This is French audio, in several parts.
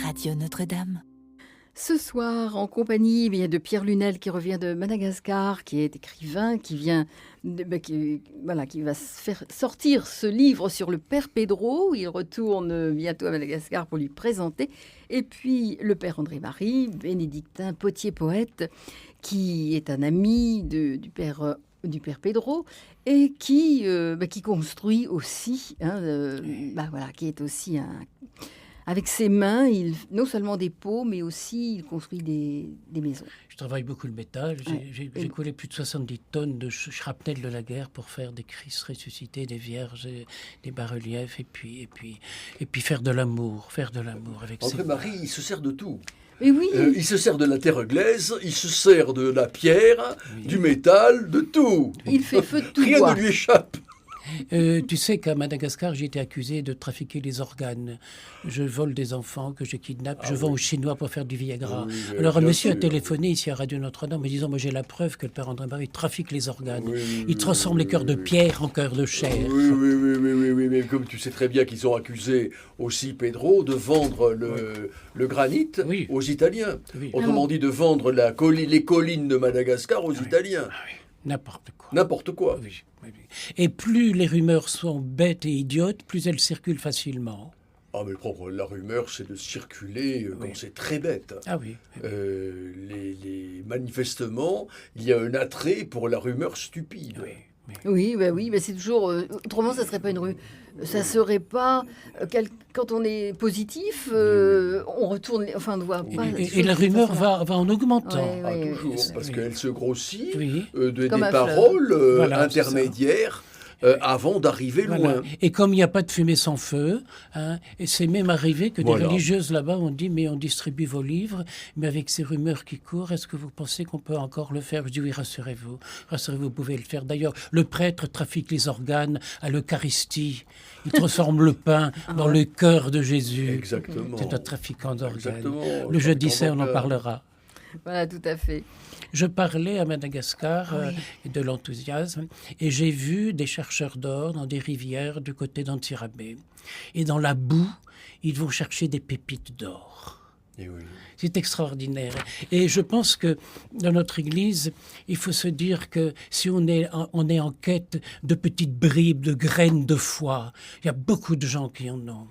Radio Notre-Dame. Ce soir, en compagnie de Pierre Lunel qui revient de Madagascar, qui est écrivain, qui va faire sortir ce livre sur le Père Pedro. Il retourne bientôt à Madagascar pour lui présenter. Et puis le Père André-Marie, bénédictin, potier poète, qui est un ami du Père Pedro et qui construit aussi, qui est aussi avec ses mains, non seulement des pots, mais aussi il construit des maisons. Je travaille beaucoup le métal. J'ai collé plus de 70 tonnes de shrapnel de la guerre pour faire des Christ ressuscités, des vierges, des bas-reliefs, et puis faire de l'amour avec André-Marie, il se sert de tout. Et oui. Il se sert de la terre glaise, il se sert de la pierre, du métal, de tout. Il fait feu de tout. Rien ne lui échappe. Tu sais qu'à Madagascar, j'ai été accusé de trafiquer les organes. Je vole des enfants que je kidnappe, je vends aux Chinois pour faire du Viagra. Oui, alors un monsieur a téléphoné ici à Radio Notre-Dame me disant, moi j'ai la preuve que le Père André-Marie trafique les organes. Il transforme les cœurs de pierre en cœurs de chair. Oui, mais comme tu sais très bien qu'ils ont accusé aussi Pedro de vendre le granit aux Italiens. Oui. Autrement dit, de vendre les collines de Madagascar aux Italiens. N'importe quoi. N'importe quoi. Oui. Et plus les rumeurs sont bêtes et idiotes, plus elles circulent facilement. Ah, mais la rumeur, c'est de circuler quand c'est très bête. Ah oui. Manifestement, il y a un attrait pour la rumeur stupide. Oui, mais c'est toujours... autrement, ça serait pas une rue. Ça serait pas... quand on est positif, on retourne... Enfin, on ne voit pas... Et la rumeur va en augmentant. Toujours, parce qu'elle se grossit des Comme paroles intermédiaires avant d'arriver loin. Et comme il n'y a pas de fumée sans feu, et c'est même arrivé que des religieuses là-bas ont dit, mais on distribue vos livres, mais avec ces rumeurs qui courent, est-ce que vous pensez qu'on peut encore le faire? Je dis oui, rassurez-vous, vous pouvez le faire. D'ailleurs, le prêtre trafique les organes à l'Eucharistie. Il transforme le pain dans le cœur de Jésus. Exactement. C'est un trafiquant d'organes. Exactement. Le jeudi saint, on en parlera. Voilà, tout à fait. Je parlais à Madagascar de l'enthousiasme et j'ai vu des chercheurs d'or dans des rivières du côté d'Antsirabe. Et dans la boue, ils vont chercher des pépites d'or. C'est extraordinaire. Et je pense que dans notre Église, il faut se dire que si on est en quête de petites bribes, de graines de foi, il y a beaucoup de gens qui en ont.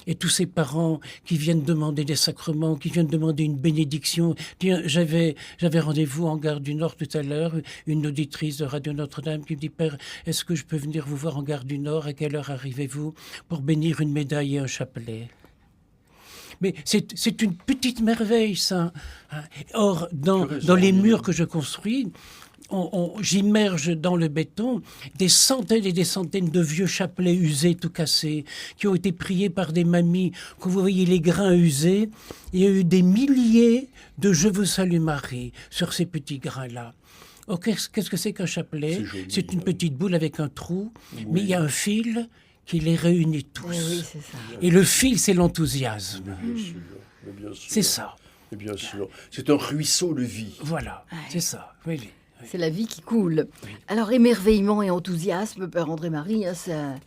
Et tous ces parents qui viennent demander des sacrements, qui viennent demander une bénédiction. Tiens, j'avais rendez-vous en gare du Nord tout à l'heure, une auditrice de Radio Notre-Dame qui me dit « Père, est-ce que je peux venir vous voir en gare du Nord? À quelle heure arrivez-vous pour bénir une médaille et un chapelet ?» Mais c'est une petite merveille, ça. Or, dans les murs que je construis, j'immerge dans le béton des centaines et des centaines de vieux chapelets usés, tout cassés, qui ont été priés par des mamies. Quand vous voyez les grains usés, il y a eu des milliers de « Je vous salue Marie » sur ces petits grains-là. Oh, qu'est-ce que c'est qu'un chapelet? C'est une petite boule avec un trou, mais il y a un fil qui les réunit tous. Oui, c'est ça. Et le fil, c'est l'enthousiasme. Mais bien sûr. C'est ça. Et bien sûr. C'est un ruisseau de vie. Voilà, c'est ça. Oui. C'est la vie qui coule. Alors, émerveillement et enthousiasme, Père André-Marie, ça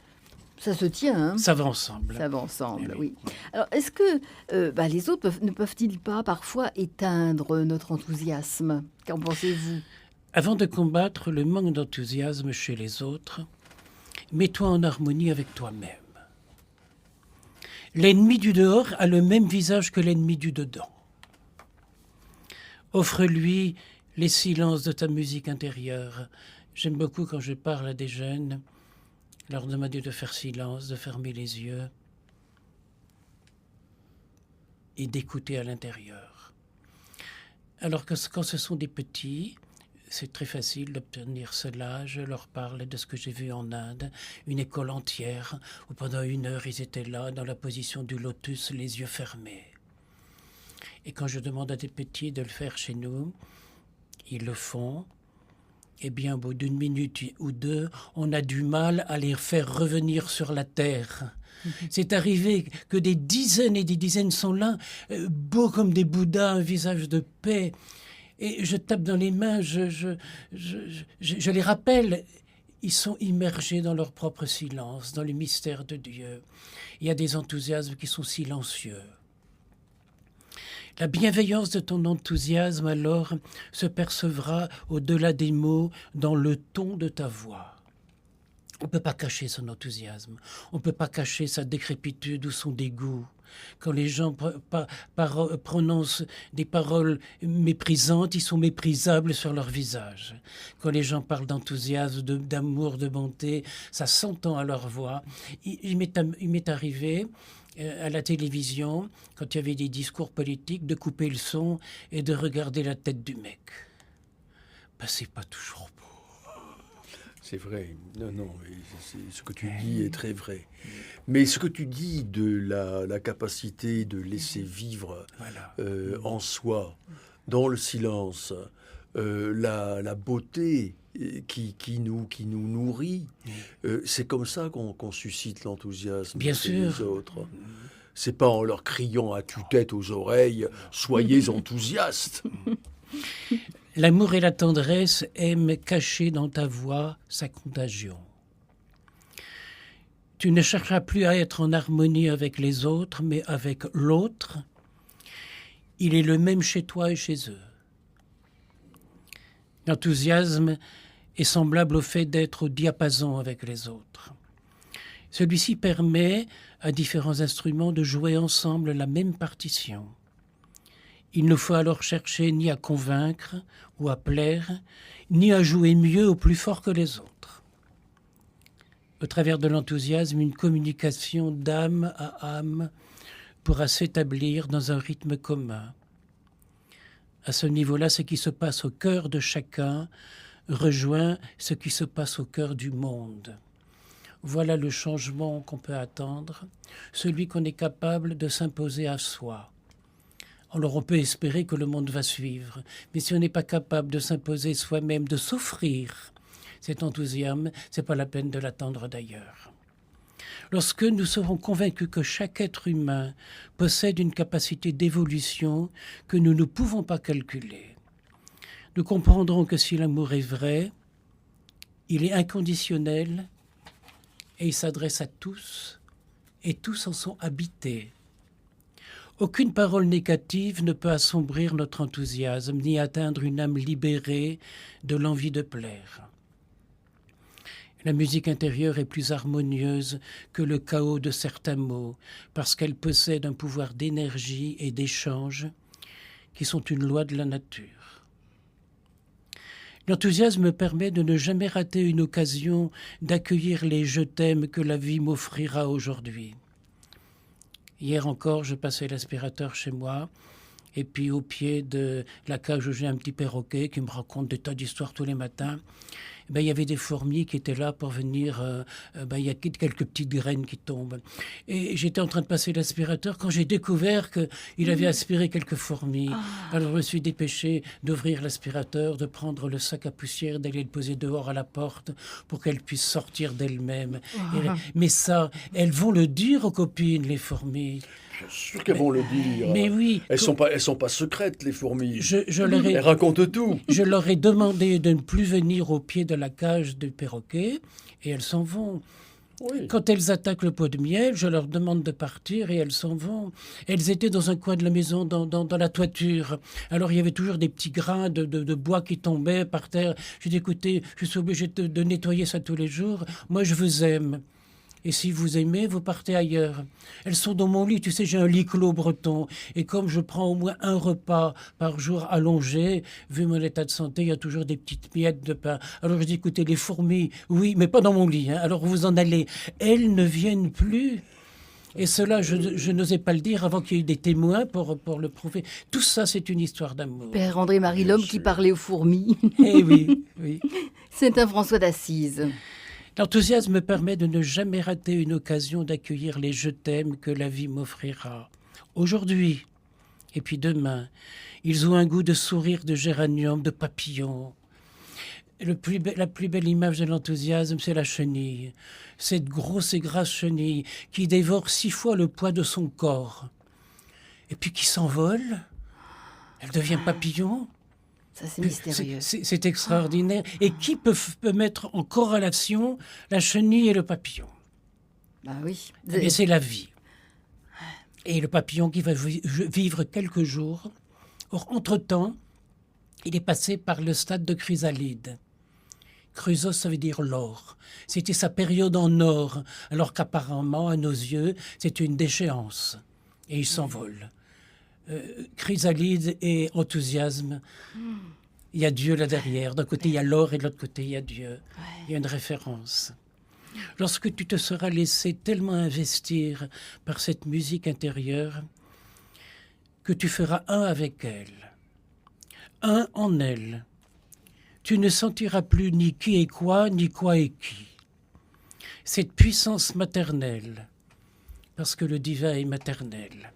se tient. Ça va ensemble. Ça va ensemble, oui. Alors, est-ce que les autres ne peuvent-ils pas parfois éteindre notre enthousiasme? Qu'en pensez-vous? Avant de combattre le manque d'enthousiasme chez les autres, mets-toi en harmonie avec toi-même. L'ennemi du dehors a le même visage que l'ennemi du dedans. Offre-lui les silences de ta musique intérieure. J'aime beaucoup quand je parle à des jeunes, leur demander de faire silence, de fermer les yeux et d'écouter à l'intérieur. Alors que quand ce sont des petits, c'est très facile d'obtenir cela. Je leur parle de ce que j'ai vu en Inde, une école entière où pendant 1 heure ils étaient là dans la position du lotus, les yeux fermés. Et quand je demande à des petits de le faire chez nous, ils le font. Et bien, au bout d'1 minute ou 2, on a du mal à les faire revenir sur la terre. C'est arrivé que des dizaines et des dizaines sont là, beaux comme des Bouddhas, un visage de paix. Et je tape dans les mains, je les rappelle. Ils sont immergés dans leur propre silence, dans le mystère de Dieu. Il y a des enthousiasmes qui sont silencieux. La bienveillance de ton enthousiasme alors se percevra au-delà des mots dans le ton de ta voix. On ne peut pas cacher son enthousiasme, on ne peut pas cacher sa décrépitude ou son dégoût. Quand les gens prononcent des paroles méprisantes, ils sont méprisables sur leur visage. Quand les gens parlent d'enthousiasme, d'amour, de bonté, ça s'entend à leur voix. Il m'est arrivé à la télévision, quand il y avait des discours politiques, de couper le son et de regarder la tête du mec. Ben, c'est pas toujours beau. C'est vrai. Non, ce que tu dis est très vrai. Mais ce que tu dis de la capacité de laisser vivre en soi, dans le silence, la beauté qui nous nourrit, c'est comme ça qu'on suscite l'enthousiasme des autres. C'est pas en leur criant à tue-tête aux oreilles « Soyez enthousiastes ». L'amour et la tendresse aiment cacher dans ta voix sa contagion. Tu ne chercheras plus à être en harmonie avec les autres, mais avec l'autre. Il est le même chez toi et chez eux. L'enthousiasme est semblable au fait d'être au diapason avec les autres. Celui-ci permet à différents instruments de jouer ensemble la même partition. Il ne faut alors chercher ni à convaincre ou à plaire, ni à jouer mieux ou plus fort que les autres. Au travers de l'enthousiasme, une communication d'âme à âme pourra s'établir dans un rythme commun. À ce niveau-là, ce qui se passe au cœur de chacun rejoint ce qui se passe au cœur du monde. Voilà le changement qu'on peut attendre, celui qu'on est capable de s'imposer à soi. Alors on peut espérer que le monde va suivre, mais si on n'est pas capable de s'imposer soi-même, de s'offrir cet enthousiasme, c'est pas la peine de l'attendre d'ailleurs. Lorsque nous serons convaincus que chaque être humain possède une capacité d'évolution que nous ne pouvons pas calculer, nous comprendrons que si l'amour est vrai, il est inconditionnel et il s'adresse à tous, et tous en sont habités. Aucune parole négative ne peut assombrir notre enthousiasme, ni atteindre une âme libérée de l'envie de plaire. La musique intérieure est plus harmonieuse que le chaos de certains mots, parce qu'elle possède un pouvoir d'énergie et d'échange qui sont une loi de la nature. L'enthousiasme me permet de ne jamais rater une occasion d'accueillir les « je t'aime » que la vie m'offrira aujourd'hui. Hier encore, je passais l'aspirateur chez moi, et puis au pied de la cage où j'ai un petit perroquet qui me raconte des tas d'histoires tous les matins, il y avait des fourmis qui étaient là pour venir, il y a quelques petites graines qui tombent. Et j'étais en train de passer l'aspirateur quand j'ai découvert qu'il avait aspiré quelques fourmis. Alors je me suis dépêché d'ouvrir l'aspirateur, de prendre le sac à poussière, d'aller le poser dehors à la porte pour qu'elles puissent sortir d'elles-mêmes. Mais ça, elles vont le dire aux copines, les fourmis. Bien sûr qu'elles vont le dire. Mais oui. Elles sont pas secrètes, les fourmis. Elles racontent tout. Je leur ai demandé de ne plus venir au pied de la cage du perroquet et elles s'en vont. Oui. Quand elles attaquent le pot de miel, je leur demande de partir et elles s'en vont. Elles étaient dans un coin de la maison, dans la toiture. Alors il y avait toujours des petits grains de bois qui tombaient par terre. J'ai dit, écoutez, je suis obligé de nettoyer ça tous les jours. Moi, je vous aime. Et si vous aimez, vous partez ailleurs. Elles sont dans mon lit. Tu sais, j'ai un lit clos breton. Et comme je prends au moins un repas par jour allongé, vu mon état de santé, il y a toujours des petites miettes de pain. Alors je dis, écoutez, les fourmis, oui, mais pas dans mon lit. Alors vous en allez. Elles ne viennent plus. Et cela, je n'osais pas le dire avant qu'il y ait eu des témoins pour le prouver. Tout ça, c'est une histoire d'amour. Père André-Marie, l'homme qui parlait aux fourmis. Eh oui, oui. C'est un François d'Assise. L'enthousiasme me permet de ne jamais rater une occasion d'accueillir les « je t'aime » que la vie m'offrira. Aujourd'hui, et puis demain, ils ont un goût de sourire de géranium, de papillon. La plus belle image de l'enthousiasme, c'est la chenille. Cette grosse et grasse chenille qui dévore 6 fois le poids de son corps. Et puis qui s'envole. Elle devient papillon. Ça, c'est mystérieux. C'est extraordinaire. Et qui peut mettre en corrélation la chenille et le papillon? Bah oui. C'est la vie. Et le papillon qui va vivre quelques jours. Or, entre-temps, il est passé par le stade de chrysalide. Chrysos, ça veut dire l'or. C'était sa période en or, alors qu'apparemment, à nos yeux, c'est une déchéance. Et il s'envole. Chrysalide et enthousiasme. Il y a Dieu là derrière. D'un côté, il y a l'or et de l'autre côté, il y a Dieu. Il y a une référence. Lorsque tu te seras laissé tellement investir par cette musique intérieure que tu feras un avec elle, un en elle, tu ne sentiras plus ni qui est quoi, ni quoi est qui. Cette puissance maternelle, parce que le divin est maternel,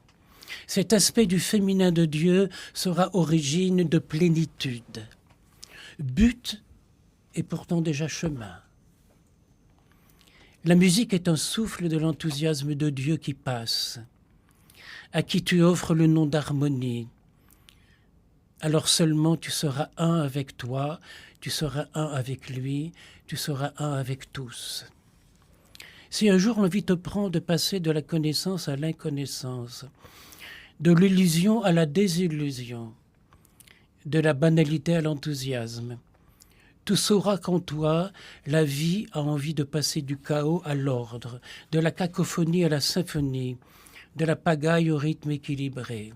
cet aspect du féminin de Dieu sera origine de plénitude. But et pourtant déjà chemin. La musique est un souffle de l'enthousiasme de Dieu qui passe, à qui tu offres le nom d'harmonie. Alors seulement tu seras un avec toi, tu seras un avec lui, tu seras un avec tous. Si un jour l'envie te prend de passer de la connaissance à l'inconnaissance, de l'illusion à la désillusion, de la banalité à l'enthousiasme, tu sauras qu'en toi, la vie a envie de passer du chaos à l'ordre, de la cacophonie à la symphonie, de la pagaille au rythme équilibré.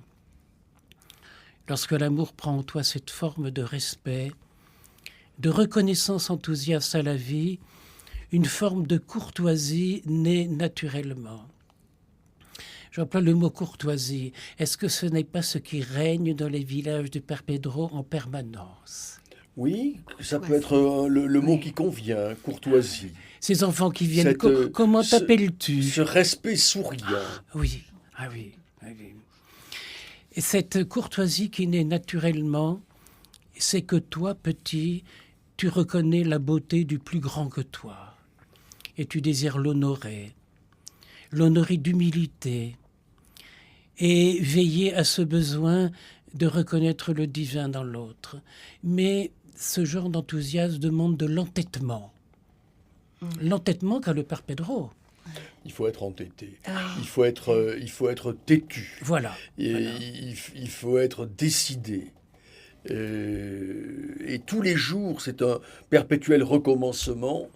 Lorsque l'amour prend en toi cette forme de respect, de reconnaissance enthousiaste à la vie, une forme de courtoisie naît naturellement. J'emploie le mot courtoisie. Est-ce que ce n'est pas ce qui règne dans les villages de Perpédro en permanence ? Oui, ça peut être le mot qui convient, courtoisie. Ces enfants qui viennent, comment t'appelles-tu ? Ce respect souriant. Oui, oui. Et cette courtoisie qui naît naturellement, c'est que toi, petit, tu reconnais la beauté du plus grand que toi. Et tu désires l'honorer d'humilité, et veiller à ce besoin de reconnaître le divin dans l'autre. Mais ce genre d'enthousiasme demande de l'entêtement. L'entêtement qu'a le père Pedro. Il faut être entêté. Il faut être têtu. Voilà. Il faut être décidé. Et tous les jours, c'est un perpétuel recommencement.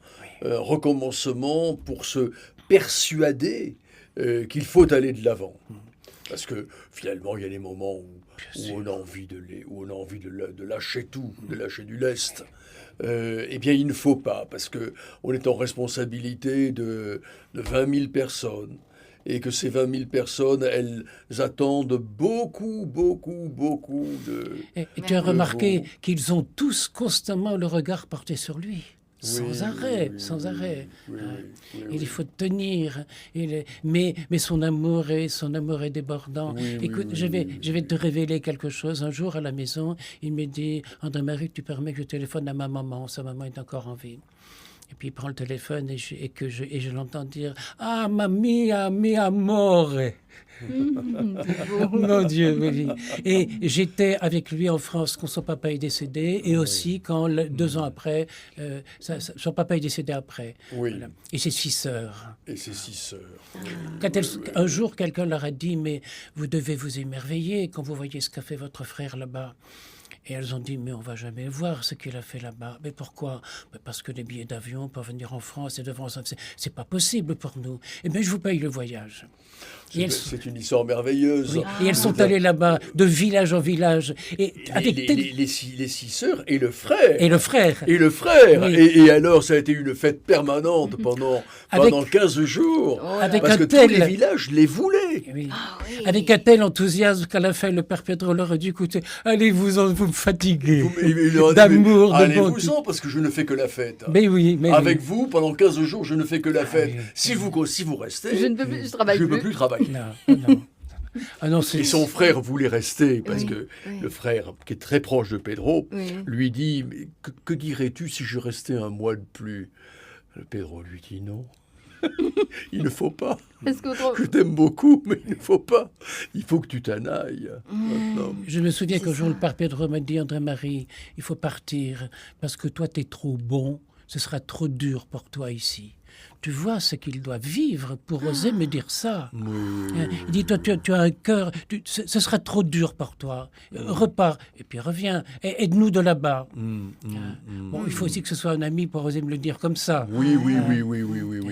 Recommencement pour se persuader qu'il faut aller de l'avant. Parce que finalement, il y a des moments où on a envie de lâcher tout, de lâcher du lest. Eh bien, il ne faut pas, parce qu'on est en responsabilité de 20 000 personnes, et que ces 20 000 personnes, elles attendent beaucoup de... Et tu as remarqué qu'ils ont tous constamment le regard porté sur lui. Sans arrêt. Il faut tenir. Mais son amour est débordant. Écoute, je vais te révéler quelque chose. Un jour à la maison, il me dit « André-Marie, tu permets que je téléphone à ma maman. Sa maman est encore en vie. » Et puis il prend le téléphone et je l'entends dire « Ah, mamma mia amore !» Mon Dieu, oui. Et j'étais avec lui en France quand son papa est décédé, et aussi quand 2 ans après, son papa est décédé après. Oui. Voilà. Et ses 6 sœurs. Quand un jour, quelqu'un leur a dit « Mais vous devez vous émerveiller quand vous voyez ce qu'a fait votre frère là-bas. » Et elles ont dit, mais on ne va jamais voir ce qu'il a fait là-bas. Mais pourquoi ? Parce que les billets d'avion pour venir en France et de France, c'est pas possible pour nous. Eh bien, je vous paye le voyage. C'est une histoire merveilleuse. Oui. Et elles sont allées là-bas, de village en village. Et avec les 6 sœurs et le frère. Oui. Et alors, ça a été une fête permanente pendant 15 jours. Parce que tous les villages les voulaient. Oui. Avec un tel enthousiasme qu'à la fin, le père Pedro leur a dit, écoutez, allez, vous me fatiguez d'amour, de bonté. Allez-vous-en, parce que je ne fais que la fête. Mais oui. Avec vous, pendant 15 jours, je ne fais que la fête. Si vous restez, je ne peux plus, je peux plus travailler. Non. Ah non, et son frère voulait rester, parce que le frère, qui est très proche de Pedro, lui dit, mais que dirais-tu si je restais un mois de plus ? Le Pedro lui dit non. Il ne faut pas. Je t'aime beaucoup, mais il ne faut pas. Il faut que tu t'en ailles. Je me souviens qu'un jour, le père Pedro m'a dit, André-Marie, il faut partir, parce que toi, tu es trop bon, ce sera trop dur pour toi ici. tu vois ce qu'il doit vivre pour oser me dire ça. Oui. Il dit, toi, tu as un cœur, ce sera trop dur pour toi. Repars, et puis reviens, aide-nous de là-bas. Bon, il faut aussi que ce soit un ami pour oser me le dire comme ça. Oui,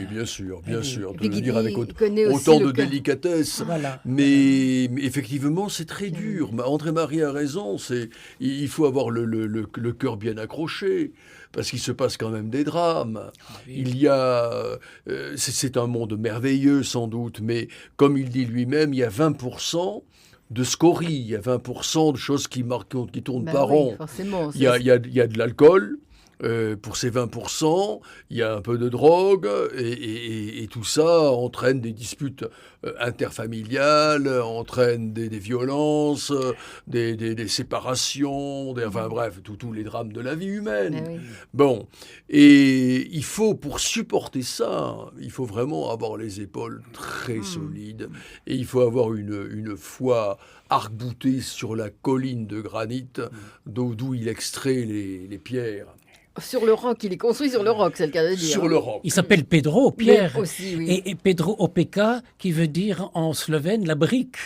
bien sûr, bien sûr. De le dire avec autant de délicatesse. Voilà. Mais effectivement, c'est très dur. André-Marie a raison. Il faut avoir le cœur bien accroché, parce qu'il se passe quand même des drames. Oui. Il y a... c'est un monde merveilleux, sans doute, mais comme il dit lui-même, il y a 20% de scories, il y a 20% de choses qui tournent par rond. Forcément. Il y a de l'alcool. Pour ces 20%, il y a un peu de drogue et tout ça entraîne des disputes interfamiliales, entraîne des violences, des séparations, enfin bref, tous les drames de la vie humaine. Oui. Bon, et il faut, pour supporter ça, il faut vraiment avoir les épaules très solides et il faut avoir une foi arc-boutée sur la colline de granit d'où il extrait les pierres. Sur le roc, il est construit sur le roc, c'est le cas de dire. Sur le roc. Il s'appelle Pedro, Pierre. Mais aussi, oui. Et Pedro Opeka, qui veut dire en slovène la brique.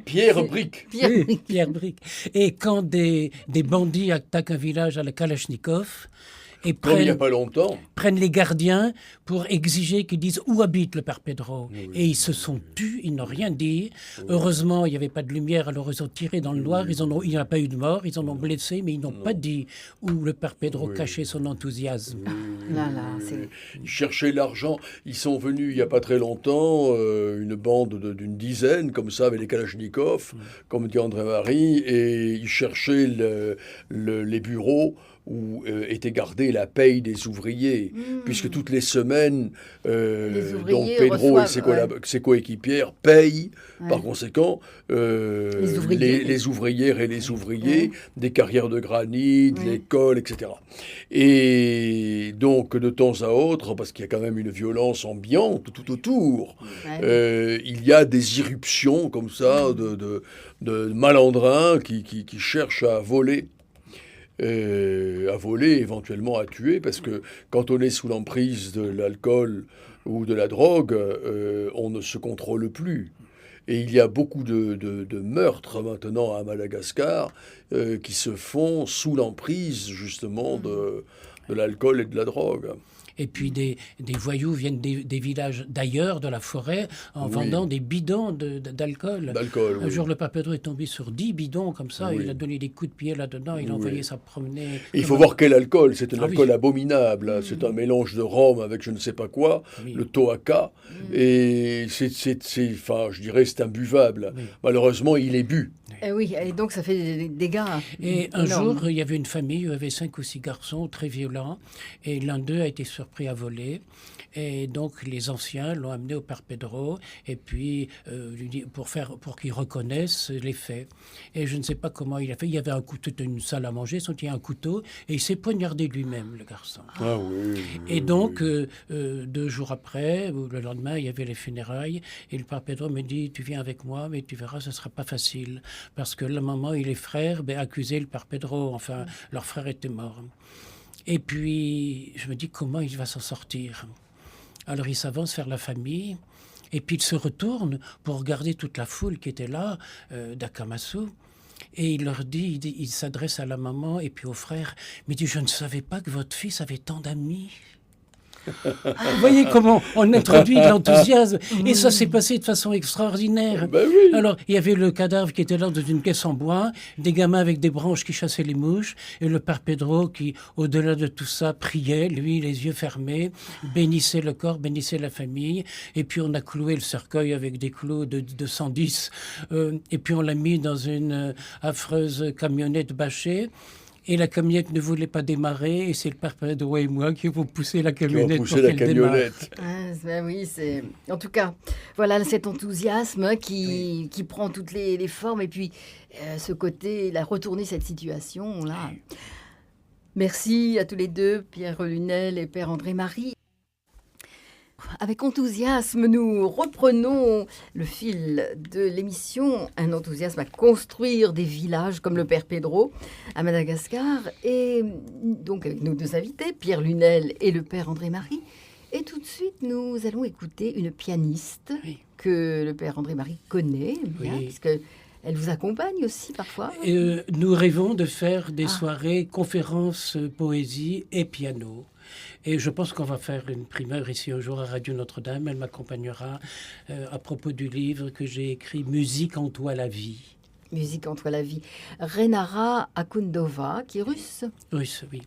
Pierre Brique. Oui, Pierre Brique. Et quand des bandits attaquent un village à la Kalachnikov et Comme il n'y a pas longtemps. prennent les gardiens pour exiger qu'ils disent où habite le père Pedro. Et ils se sont tus, ils n'ont rien dit. Heureusement, il n'y avait pas de lumière, alors ils ont tiré dans le noir. Il n'y a pas eu de mort, ils en ont blessé, mais ils n'ont pas dit où le père Pedro cachait son enthousiasme. Ils cherchaient l'argent. Ils sont venus il n'y a pas très longtemps, une bande d'une dizaine, comme ça, avec les Kalachnikov, comme dit André-Marie, et ils cherchaient les bureaux où était gardée la paye des ouvriers, puisque toutes les semaines, donc Pedro et ses coéquipières payent, par conséquent, les ouvrières et les ouvriers des carrières de granit, l'école, etc. Et donc, de temps à autre, parce qu'il y a quand même une violence ambiante tout autour, il y a des irruptions comme ça de malandrins qui cherchent à voler, éventuellement à tuer, parce que quand on est sous l'emprise de l'alcool ou de la drogue, on ne se contrôle plus. Et il y a beaucoup de meurtres maintenant à Madagascar qui se font sous l'emprise justement de l'alcool et de la drogue. Et puis des voyous viennent des villages d'ailleurs, de la forêt, en vendant des bidons d'alcool. Un jour, le père Pedro est tombé sur 10 bidons comme ça, il a donné des coups de pied là-dedans, il a envoyé ça promener. Et il faut voir quel alcool, c'est un alcool abominable, c'est un mélange de rhum avec je ne sais pas quoi, le toaka, et je dirais c'est imbuvable. Malheureusement, il est bu. Et donc ça fait des dégâts. Et un jour, il y avait une famille où il y avait 5 ou 6 garçons très violents, et l'un d'eux a été surpris à voler. Et donc les anciens l'ont amené au père Pedro, et puis pour qu'il reconnaisse les faits. Et je ne sais pas comment il a fait. Il y avait un couteau, une salle à manger, il y a un couteau, et il s'est poignardé lui-même, le garçon. Ah oui. Et donc 2 jours après, ou le lendemain, il y avait les funérailles, et le père Pedro me dit, tu viens avec moi, mais tu verras, ce ne sera pas facile, parce que la maman et les frères accusaient le père Pedro, enfin, leur frère était mort. Et puis, je me dis, comment il va s'en sortir ? Alors, il s'avance vers la famille, et puis il se retourne pour regarder toute la foule qui était là, d'Akamatsu, et il leur dit, il s'adresse à la maman et puis aux frères, mais il dit, je ne savais pas que votre fils avait tant d'amis. Vous voyez comment on introduit de l'enthousiasme. Et ça s'est passé de façon extraordinaire. Alors, il y avait le cadavre qui était là dans une caisse en bois, des gamins avec des branches qui chassaient les mouches, et le père Pedro qui, au-delà de tout ça, priait, lui, les yeux fermés, bénissait le corps, bénissait la famille. Et puis, on a cloué le cercueil avec des clous de 110. Et puis, on l'a mis dans une affreuse camionnette bâchée. Et la camionnette ne voulait pas démarrer, et c'est le père Pedro et moi qui avons poussé la camionnette pour qu'elle démarre. Oui, c'est... En tout cas, voilà cet enthousiasme qui prend toutes les formes, et puis ce côté, il a retourné cette situation-là. Merci à tous les deux, Pierre Lunel et Père André-Marie. Avec enthousiasme, nous reprenons le fil de l'émission, un enthousiasme à construire des villages comme le Père Pedro à Madagascar. Et donc avec nos 2 invités, Pierre Lunel et le Père André-Marie. Et tout de suite, nous allons écouter une pianiste Oui. que le père André-Marie connaît bien, Oui. puisque elle vous accompagne aussi parfois. Nous rêvons de faire des Ah. soirées conférences, poésie et piano. Et je pense qu'on va faire une primeur ici un jour à Radio Notre-Dame. Elle m'accompagnera à propos du livre que j'ai écrit, Musique en toi la vie. Musique entre la vie. Renara Akundova, qui est russe. Russe, oui.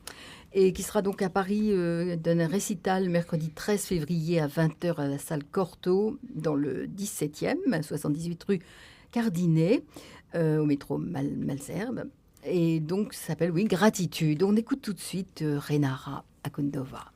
Et qui sera donc à Paris d'un récital mercredi 13 février à 20h à la salle Cortot, dans le 17e, 78 rue Cardinet, au métro Malesherbes. Et donc, ça s'appelle, oui, Gratitude. On écoute tout de suite Renara Akundova.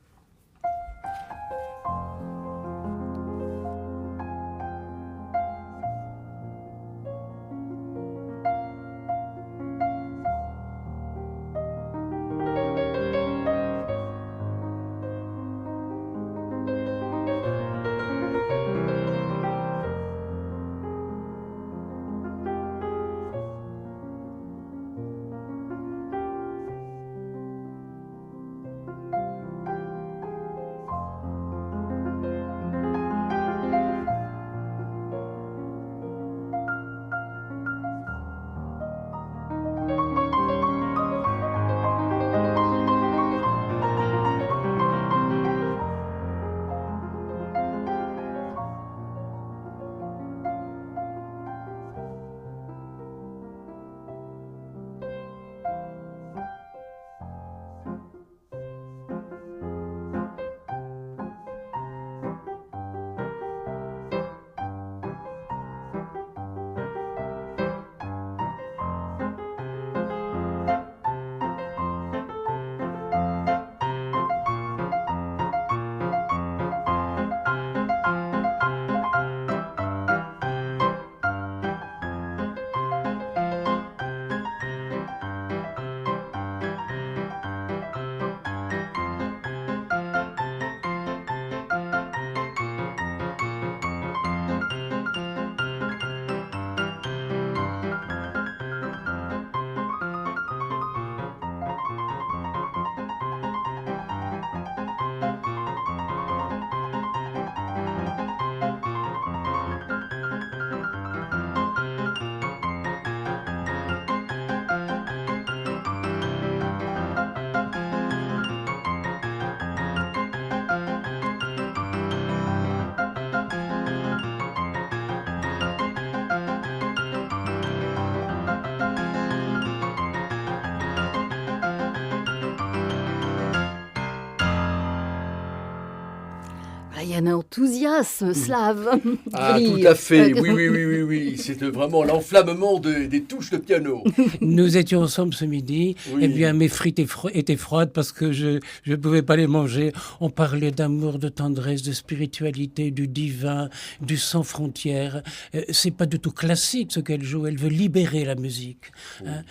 Il y a un enthousiasme slave. Ah, tout à fait. Oui. C'est vraiment l'enflammement des touches de piano. Nous étions ensemble ce midi. Oui. Eh bien, mes frites étaient froides parce que je ne pouvais pas les manger. On parlait d'amour, de tendresse, de spiritualité, du divin, du sans frontières. C'est pas du tout classique ce qu'elle joue. Elle veut libérer la musique. Hein.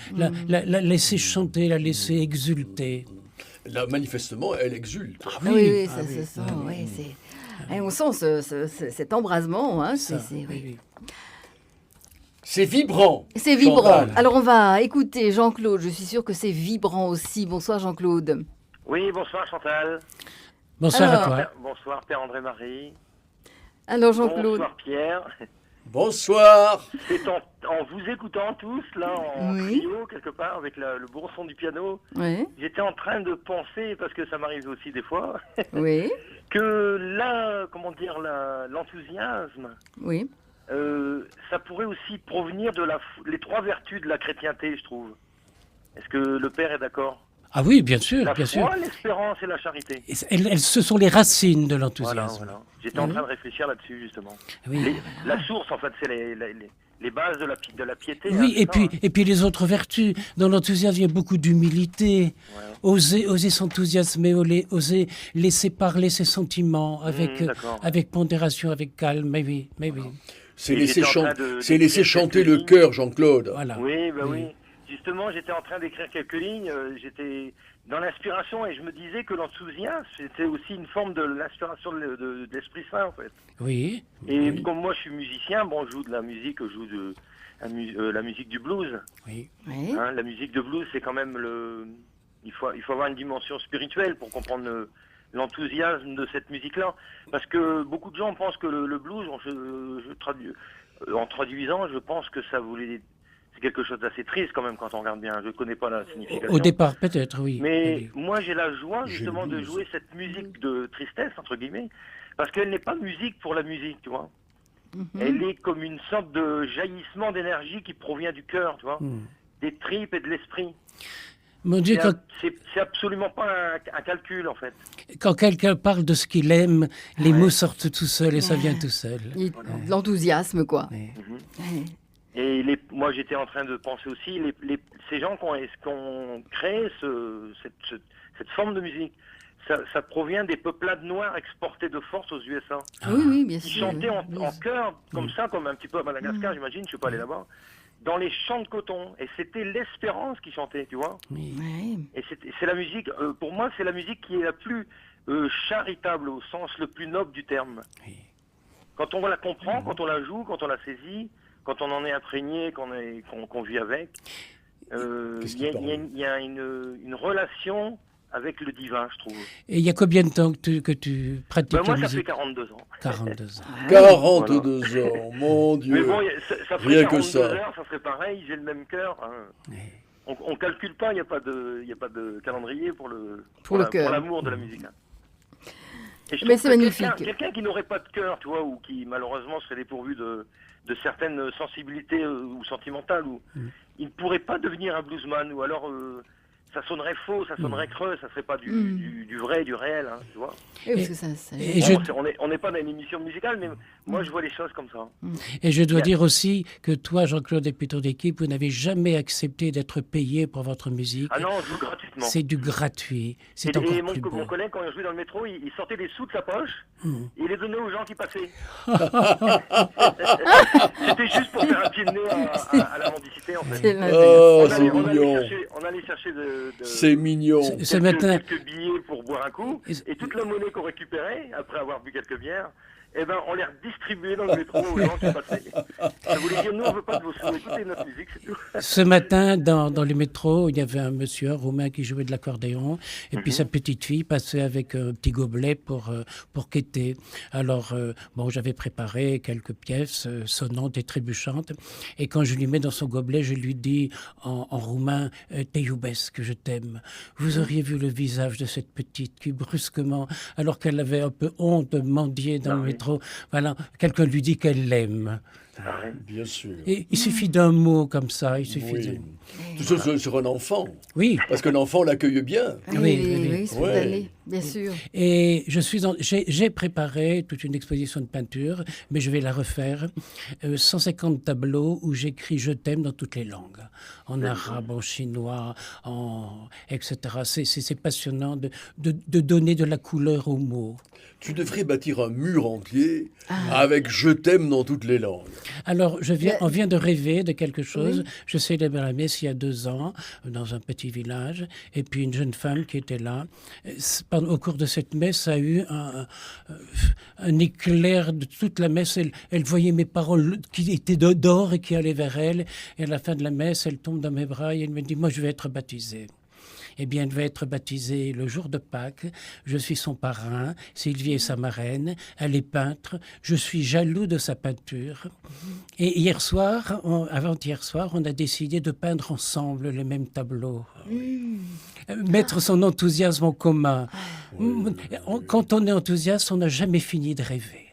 La laisser chanter, la laisser exulter. Là, manifestement, elle exulte. Ah oui, ça se sent. Oui, et on sent cet embrasement. Hein, Oui. C'est vibrant. C'est vibrant. Chantal. Alors on va écouter Jean-Claude. Je suis sûre que c'est vibrant aussi. Bonsoir Jean-Claude. Oui, bonsoir Chantal. Bonsoir Alors, à toi. Bonsoir Père André-Marie. Alors Jean-Claude. Bonsoir Pierre. Bonsoir. C'est en vous écoutant tous, là, en Oui. trio, quelque part, avec le bon son du piano, Oui. j'étais en train de penser, parce que ça m'arrive aussi des fois, Oui. que là, comment dire, l'enthousiasme, Oui. ça pourrait aussi provenir de les trois vertus de la chrétienté, je trouve. Est-ce que le Père est d'accord? Ah oui, bien sûr, La bien sûr. foi, l'espérance et la charité. Ce sont les racines de l'enthousiasme. Voilà. J'étais en train de réfléchir là-dessus, justement. Oui. La source, en fait, c'est les bases de la piété. Oui, hein, et puis les autres vertus. Dans l'enthousiasme, il y a beaucoup d'humilité. Ouais. Oser s'enthousiasmer, oser laisser parler ses sentiments avec pondération, avec calme. Mais oui. C'est Et laisser, j'étais en train de c'est laisser d'écrire chanter quelques le lignes. cœur, Jean-Claude. Voilà. Oui. Justement, j'étais en train d'écrire quelques lignes. J'étais dans l'inspiration et je me disais que l'enthousiasme, c'était aussi une forme de l'inspiration de l'Esprit Saint, en fait. Oui. Et comme moi, je suis musicien, je joue de la musique, je joue la musique du blues. Oui. Oui. La musique de blues, c'est quand même il faut avoir une dimension spirituelle pour comprendre l'enthousiasme de cette musique-là. Parce que beaucoup de gens pensent que le blues, en traduisant, je pense que ça voulait... C'est quelque chose d'assez triste quand même quand on regarde bien. Je ne connais pas la signification. Au départ, peut-être, oui. Mais moi, j'ai la joie justement de jouer cette musique de tristesse, entre guillemets, parce qu'elle n'est pas musique pour la musique, tu vois. Elle est comme une sorte de jaillissement d'énergie qui provient du cœur, tu vois, des tripes et de l'esprit. Mon Dieu, C'est absolument pas un calcul, en fait. quand quelqu'un parle de ce qu'il aime, les mots sortent tout seuls et ça vient tout seul. De l'enthousiasme, quoi. Ouais. Et moi, j'étais en train de penser aussi, ces gens qui ont créé cette forme de musique, ça provient des peuplades noires exportées de force aux USA. Oui, bien Ils sûr. chantaient en chœur, comme ça, comme un petit peu à Madagascar, j'imagine, je ne suis pas allé là-bas, dans les champs de coton. Et c'était l'espérance qui chantait, tu vois. Oui. Ouais. Et c'est la musique, pour moi, c'est la musique qui est la plus charitable, au sens le plus noble du terme. Oui. Quand on la comprend, quand on la joue, quand on la saisit, quand on en est imprégné, qu'on vit avec, il y a une relation avec le divin, je trouve. Et il y a combien de temps que tu pratiques la Moi, ça musique? fait 42 ans. 42 ans. 42 ans, mon Dieu. Mais bon, ça ferait Rien que 42 ça. heures, ça serait pareil, j'ai le même cœur. Hein. Oui. On calcule pas, il n'y a pas de calendrier pour cœur. l'amour de la musique. Hein. Et je Mais trouve c'est que magnifique. Quelqu'un qui n'aurait pas de cœur, tu vois, ou qui malheureusement serait dépourvu de certaines sensibilités ou sentimentales, il ne pourrait pas devenir un bluesman, ou alors ça sonnerait faux, ça sonnerait creux, ça serait pas du vrai, du réel, hein, tu vois. Et parce que ça- Et On n'est pas dans une émission musicale, mais moi je vois les choses comme ça. Et je dois dire aussi que toi, Jean-Claude et puis ton équipe, vous n'avez jamais accepté d'être payé pour votre musique. Ah non, on joue gratuitement. C'est du gratuit. C'est Et encore mon plus beau. collègue, quand il jouait dans le métro, il sortait des sous de sa poche, et il les donnait aux gens qui passaient. C'était juste pour faire un pied de nez à la mendicité, en fait. c'est l'inverse. Oh, c'est On mignon. allait chercher C'est mignon. Ce matin, quelques billets pour boire un coup, et toute la monnaie qu'on récupérait, après avoir bu quelques bières, eh ben, on les redistribuait dans le métro aux gens qui passaient. Ça voulait dire, nous, on veut pas de vos sous, écoutez notre musique, c'est tout. ce matin, dans le métro, il y avait un monsieur, un Roumain, qui jouait de l'accordéon, et puis sa petite fille passait avec un petit gobelet pour quêter. Alors, bon, j'avais préparé quelques pièces sonnantes et trébuchantes, et quand je lui mets dans son gobelet, je lui dis en roumain, Te iubesc, que je t'aime. Vous auriez vu le visage de cette petite qui, brusquement, alors qu'elle avait un peu honte de mendier dans le métro, voilà, quelqu'un lui dit qu'elle l'aime. Bien sûr. Et il suffit d'un mot comme ça, il suffit Oui. de... Tout ça sur un enfant. Oui. Parce qu'un enfant l'accueille bien. Oui, spontané, bien sûr. Et j'ai préparé toute une exposition de peinture, mais je vais la refaire. 150 tableaux où j'écris « Je t'aime » dans toutes les langues. En arabe, en chinois, etc. C'est passionnant de donner de la couleur aux mots. Tu devrais bâtir un mur entier avec « Je t'aime » dans toutes les langues. Alors, on vient de rêver de quelque chose. Je célébrais la messe il y a 2 ans, dans un petit village, et puis une jeune femme qui était là. Au cours de cette messe, a eu un éclair de toute la messe. Elle voyait mes paroles qui étaient d'or et qui allaient vers elle. Et à la fin de la messe, elle tombe dans mes bras et elle me dit « Moi, je vais être baptisée ». Eh bien, elle va être baptisée le jour de Pâques. Je suis son parrain. Sylvie est sa marraine. Elle est peintre. Je suis jaloux de sa peinture. Et avant-hier soir, on a décidé de peindre ensemble les mêmes tableaux. Mettre son enthousiasme en commun. Quand on est enthousiaste, on n'a jamais fini de rêver.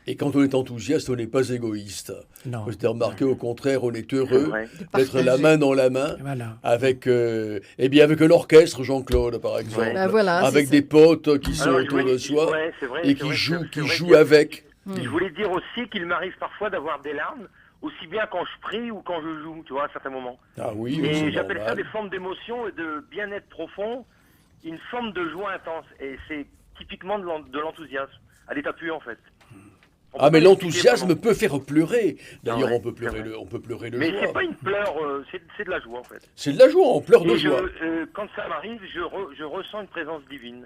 Et quand on est enthousiaste, on n'est pas égoïste. Non. Vous avez remarqué, au contraire, on est heureux vrai. d'être la main dans la main Voilà. avec l'orchestre, Jean-Claude, par exemple. Ben voilà, avec c'est des potes qui sont Alors, autour de soi c'est vrai, et c'est qui vrai, jouent, c'est vrai jouent que- avec. Je voulais dire aussi qu'il m'arrive parfois d'avoir des larmes, aussi bien quand je prie ou quand je joue, tu vois, à certains moments. Ah oui, c'est Et j'appelle ça normal. des formes d'émotion et de bien-être profond, une forme de joie intense. Et c'est typiquement de l'enthousiasme, à l'état pur en fait. On Ah, peut mais pas l'expliquer l'enthousiasme vraiment. peut faire pleurer. D'ailleurs, Ouais, on peut pleurer c'est vrai. on peut pleurer le Mais joie. c'est pas une pleure, c'est de la joie en fait. C'est de la joie, on pleure de Et joie. quand ça m'arrive, je ressens une présence divine.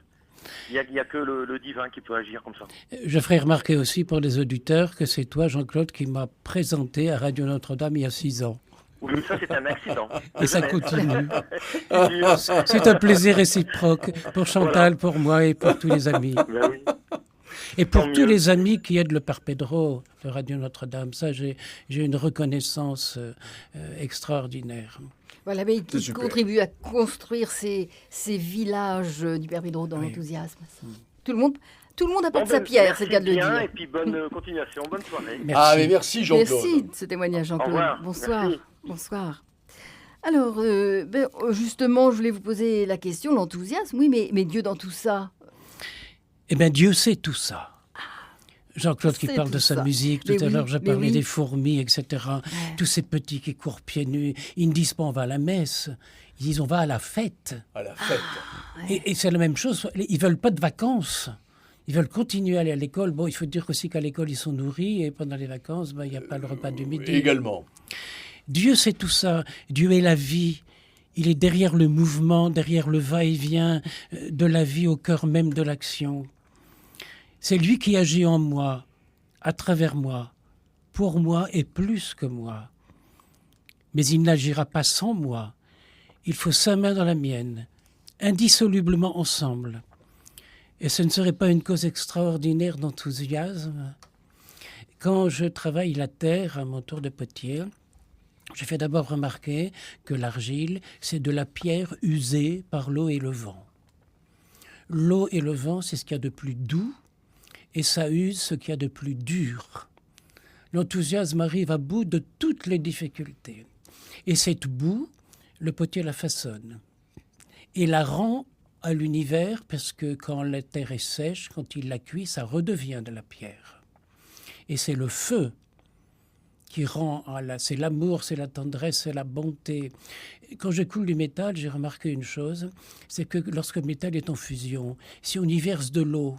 Il y a que le divin qui peut agir comme ça. Je ferai remarquer aussi pour les auditeurs que c'est toi, Jean-Claude, qui m'a présenté à Radio Notre-Dame il y a 6 ans. Oui, ça c'est un accident. Et ça continue. Puis, C'est un plaisir réciproque pour Chantal, Voilà. pour moi et pour tous les amis. ben oui. Et pour Tant tous mieux. les amis qui aident le Père Pedro de Radio Notre-Dame, ça j'ai une reconnaissance extraordinaire. Voilà, mais C'est qui super. contribue à construire ces villages du Père Pedro dans Oui. l'enthousiasme. Tout le monde apporte Bon, sa ben, pierre, c'est le cas merci de le bien, dire. et puis bonne continuation, bonne soirée. Merci. Ah, mais merci Jean-Claude. Merci de ce témoignage, Au Jean-Claude. revoir. Bonsoir. Merci. Bonsoir. Alors, justement, je voulais vous poser la question, l'enthousiasme. Oui, mais Dieu dans tout ça. Eh bien, Dieu sait tout ça. Jean-Claude qui C'est parle tout de sa ça. musique, tout Mais à oui, l'heure j'ai mais parlé oui. des fourmis, etc. Tous ces petits qui courent pieds nus, ils ne disent pas on va à la messe, ils disent on va à la fête. À la fête. Et c'est la même chose, ils veulent pas de vacances. Ils veulent continuer à aller à l'école. Bon, il faut dire aussi qu'à l'école, ils sont nourris et pendant les vacances, il n'y a pas le repas du midi. Également. Dieu sait tout ça. Dieu est la vie. Il est derrière le mouvement, derrière le va-et-vient de la vie au cœur même de l'action. C'est lui qui agit en moi, à travers moi, pour moi et plus que moi. Mais il n'agira pas sans moi. Il faut sa main dans la mienne, indissolublement ensemble. Et ce ne serait pas une cause extraordinaire d'enthousiasme. Quand je travaille la terre à mon tour de potier, je fais d'abord remarquer que l'argile, c'est de la pierre usée par l'eau et le vent. L'eau et le vent, c'est ce qu'il y a de plus doux, et ça use ce qu'il y a de plus dur. L'enthousiasme arrive à bout de toutes les difficultés. Et cette boue, le potier la façonne et la rend à l'univers, parce que quand la terre est sèche, quand il la cuit, ça redevient de la pierre. Et c'est le feu qui rend, c'est l'amour, c'est la tendresse, c'est la bonté. Quand je coule du métal, j'ai remarqué une chose, c'est que lorsque le métal est en fusion, si on y verse de l'eau,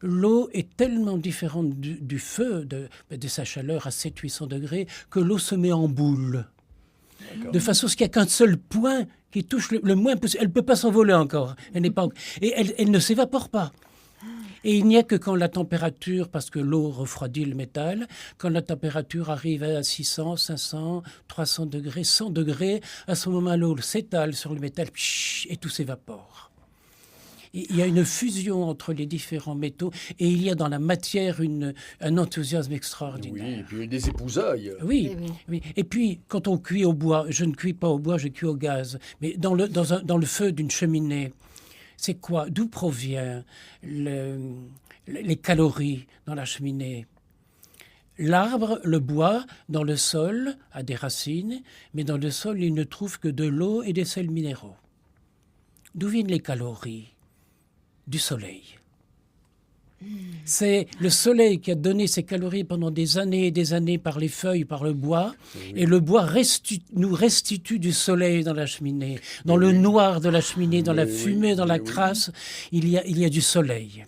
l'eau est tellement différente du feu, de sa chaleur à 700-800 degrés, que l'eau se met en boule. De façon à ce qu'il n'y a qu'un seul point qui touche le moins possible. Elle ne peut pas s'envoler encore. Elle n'est pas, et elle ne s'évapore pas. Et il n'y a que quand la température, parce que l'eau refroidit le métal, quand la température arrive à 600, 500, 300 degrés, 100 degrés, à ce moment l'eau s'étale sur le métal et tout s'évapore. Il y a une fusion entre les différents métaux et il y a dans la matière un enthousiasme extraordinaire. Oui, et puis des épousailles. Oui, Eh oui. oui. Et puis, quand on cuit au bois, je ne cuis pas au bois, je cuis au gaz, mais dans le feu d'une cheminée, c'est quoi? D'où provient les calories dans la cheminée? L'arbre, le bois, dans le sol, a des racines, mais dans le sol, il ne trouve que de l'eau et des sels minéraux. D'où viennent les calories? Du soleil. C'est le soleil qui a donné ces calories pendant des années et des années par les feuilles, par le bois. Et le bois nous restitue du soleil dans la cheminée. Dans le noir de la cheminée, dans la fumée, dans la crasse, il y a du soleil.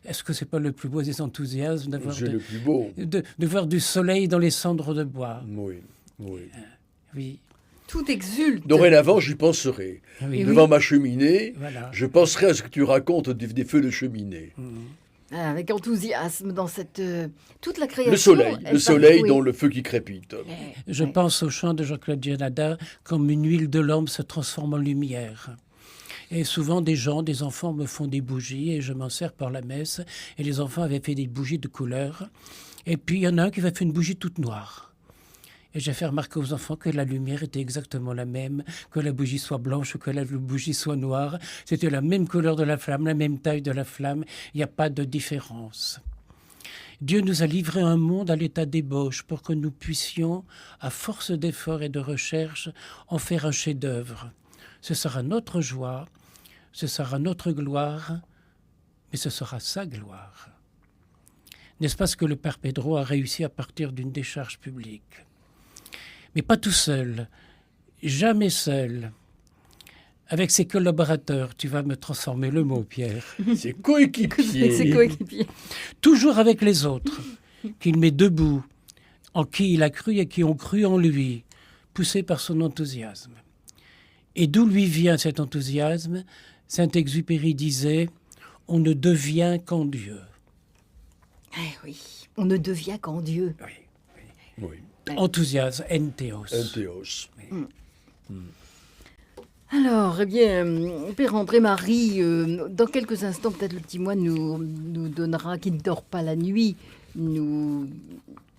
Est-ce que c'est pas le plus beau des enthousiasmes d'avoir C'est le plus beau. de voir du soleil dans les cendres de bois? Oui, oui. Oui. Tout exulte. Dorénavant, j'y penserai. Oui. Devant ma cheminée, Voilà. je penserai à ce que tu racontes des feux de cheminée. Avec enthousiasme dans cette toute la création. Le soleil oui. dans le feu qui crépite. Je pense au chant de Jean-Claude Gianada, comme une huile de lampe se transforme en lumière. Et souvent, des enfants me font des bougies et je m'en sers pour la messe. Et les enfants avaient fait des bougies de couleur. Et puis, il y en a un qui avait fait une bougie toute noire. Et j'ai fait remarquer aux enfants que la lumière était exactement la même, que la bougie soit blanche ou que la bougie soit noire. C'était la même couleur de la flamme, la même taille de la flamme. Il n'y a pas de différence. Dieu nous a livré un monde à l'état d'ébauche pour que nous puissions, à force d'efforts et de recherche, en faire un chef-d'œuvre. Ce sera notre joie, ce sera notre gloire, mais ce sera sa gloire. N'est-ce pas ce que le Père Pedro a réussi à partir d'une décharge publique? Mais pas tout seul, jamais seul. Avec ses collaborateurs, tu vas me transformer le mot, Pierre. Ses coéquipiers. Avec ses coéquipiers. Toujours avec les autres, qu'il met debout, en qui il a cru et qui ont cru en lui, poussé par son enthousiasme. Et d'où lui vient cet enthousiasme? Saint-Exupéry disait « On ne devient qu'en Dieu ». Eh oui, on ne devient qu'en Dieu. Oui. Oui. Enthousiasme, entheos. Entheos. Alors, eh bien, Père André-Marie, dans quelques instants, peut-être le petit moine nous donnera, qui ne dort pas la nuit, nous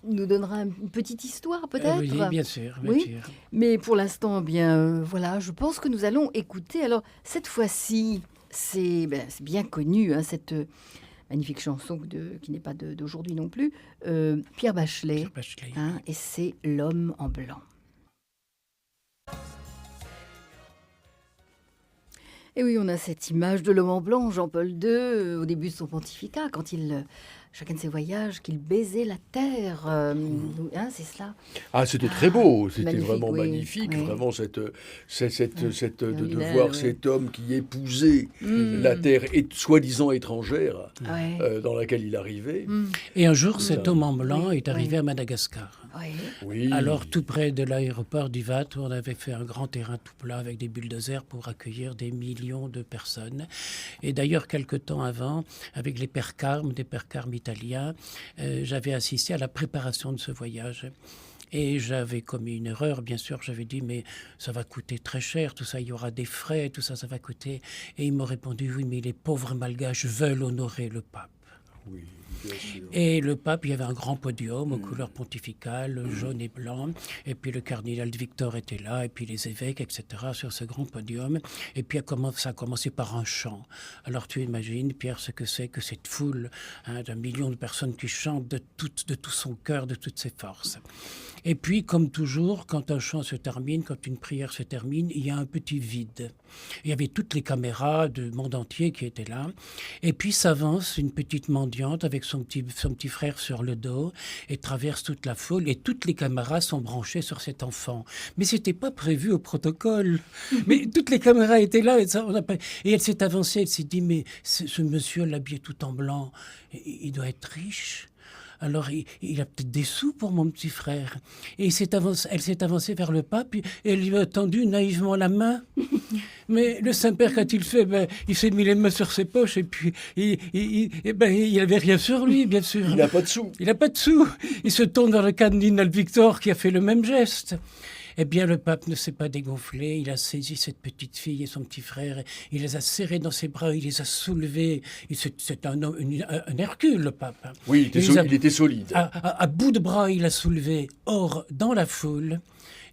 donnera une petite histoire, peut-être. Oui, bien sûr. Bien Oui. sûr. Mais pour l'instant, eh bien, voilà, je pense que nous allons écouter. Alors, cette fois-ci, c'est bien connu, hein, cette magnifique chanson qui n'est pas d'aujourd'hui non plus, Pierre Bachelet, Pierre Bachelet. hein, et c'est L'homme en blanc. Et oui, on a cette image de l'homme en blanc, Jean-Paul II, au début de son pontificat, quand chacun de ses voyages, qu'il baisait la terre. Hein, c'est cela. Ah, c'était très beau, c'était magnifique, vraiment oui, magnifique, oui. vraiment de Luminaire, voir oui. cet homme qui épousait la terre soi-disant étrangère Ouais. dans laquelle il arrivait. Et un jour, cet homme en blanc Oui, est arrivé oui. à Madagascar. Oui. Oui. Alors, tout près de l'aéroport du Vat, où on avait fait un grand terrain tout plat avec des bulldozers pour accueillir des millions de personnes. Et d'ailleurs, quelque temps avant, avec les pères Carmes, des pères Carmes italiens, j'avais assisté à la préparation de ce voyage. Et j'avais commis une erreur, bien sûr. J'avais dit, mais ça va coûter très cher, tout ça, il y aura des frais, tout ça, ça va coûter. Et ils m'ont répondu, oui, mais les pauvres malgaches veulent honorer le pape. Oui, bien sûr. Et le pape, il y avait un grand podium aux couleurs pontificales, jaune et blanc. Et puis le cardinal Victor était là, et puis les évêques, etc., sur ce grand podium. Et puis ça a commencé par un chant. Alors tu imagines, Pierre, ce que c'est que cette foule d'un million de personnes qui chantent de tout son cœur, de toutes ses forces. Et puis, comme toujours, quand un chant se termine, quand une prière se termine, il y a un petit vide. Il y avait toutes les caméras du monde entier qui étaient là. Et puis s'avance une petite mendiante avec son petit frère sur le dos et traverse toute la foule. Et toutes les caméras sont branchées sur cet enfant. Mais ce n'était pas prévu au protocole. Mais toutes les caméras étaient là. Et elle s'est avancée, elle s'est dit, mais ce monsieur l'habillé tout en blanc, il doit être riche. Alors, il a peut-être des sous pour mon petit frère. Et elle s'est avancée vers le pape et elle lui a tendu naïvement la main. Mais le Saint-Père, qu'a-t-il fait? Il s'est mis les mains sur ses poches et puis il n'avait rien sur lui, bien sûr. Il n'a pas de sous. Il n'a pas de sous. Il se tourne vers le cardinal Victor qui a fait le même geste. Eh bien, le pape ne s'est pas dégonflé. Il a saisi cette petite fille et son petit frère. Il les a serrés dans ses bras. Il les a soulevés. C'est un Hercule, le pape. Oui, il était solide. À bout de bras, il a soulevé. Or, dans la foule,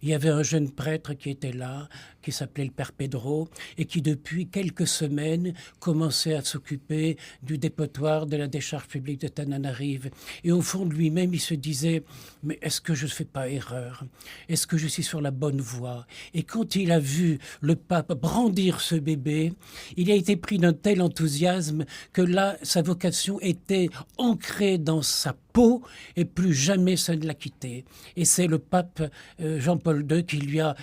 il y avait un jeune prêtre qui était là, qui s'appelait le Père Pedro, et qui depuis quelques semaines commençait à s'occuper du dépotoir de la décharge publique de Tananarive. Et au fond de lui-même, il se disait, mais est-ce que je ne fais pas erreur? Est-ce que je suis sur la bonne voie? Et quand il a vu le pape brandir ce bébé, il a été pris d'un tel enthousiasme que là, sa vocation était ancrée dans sa peau et plus jamais ça ne l'a quitté. Et c'est le pape Jean-Paul II qui lui a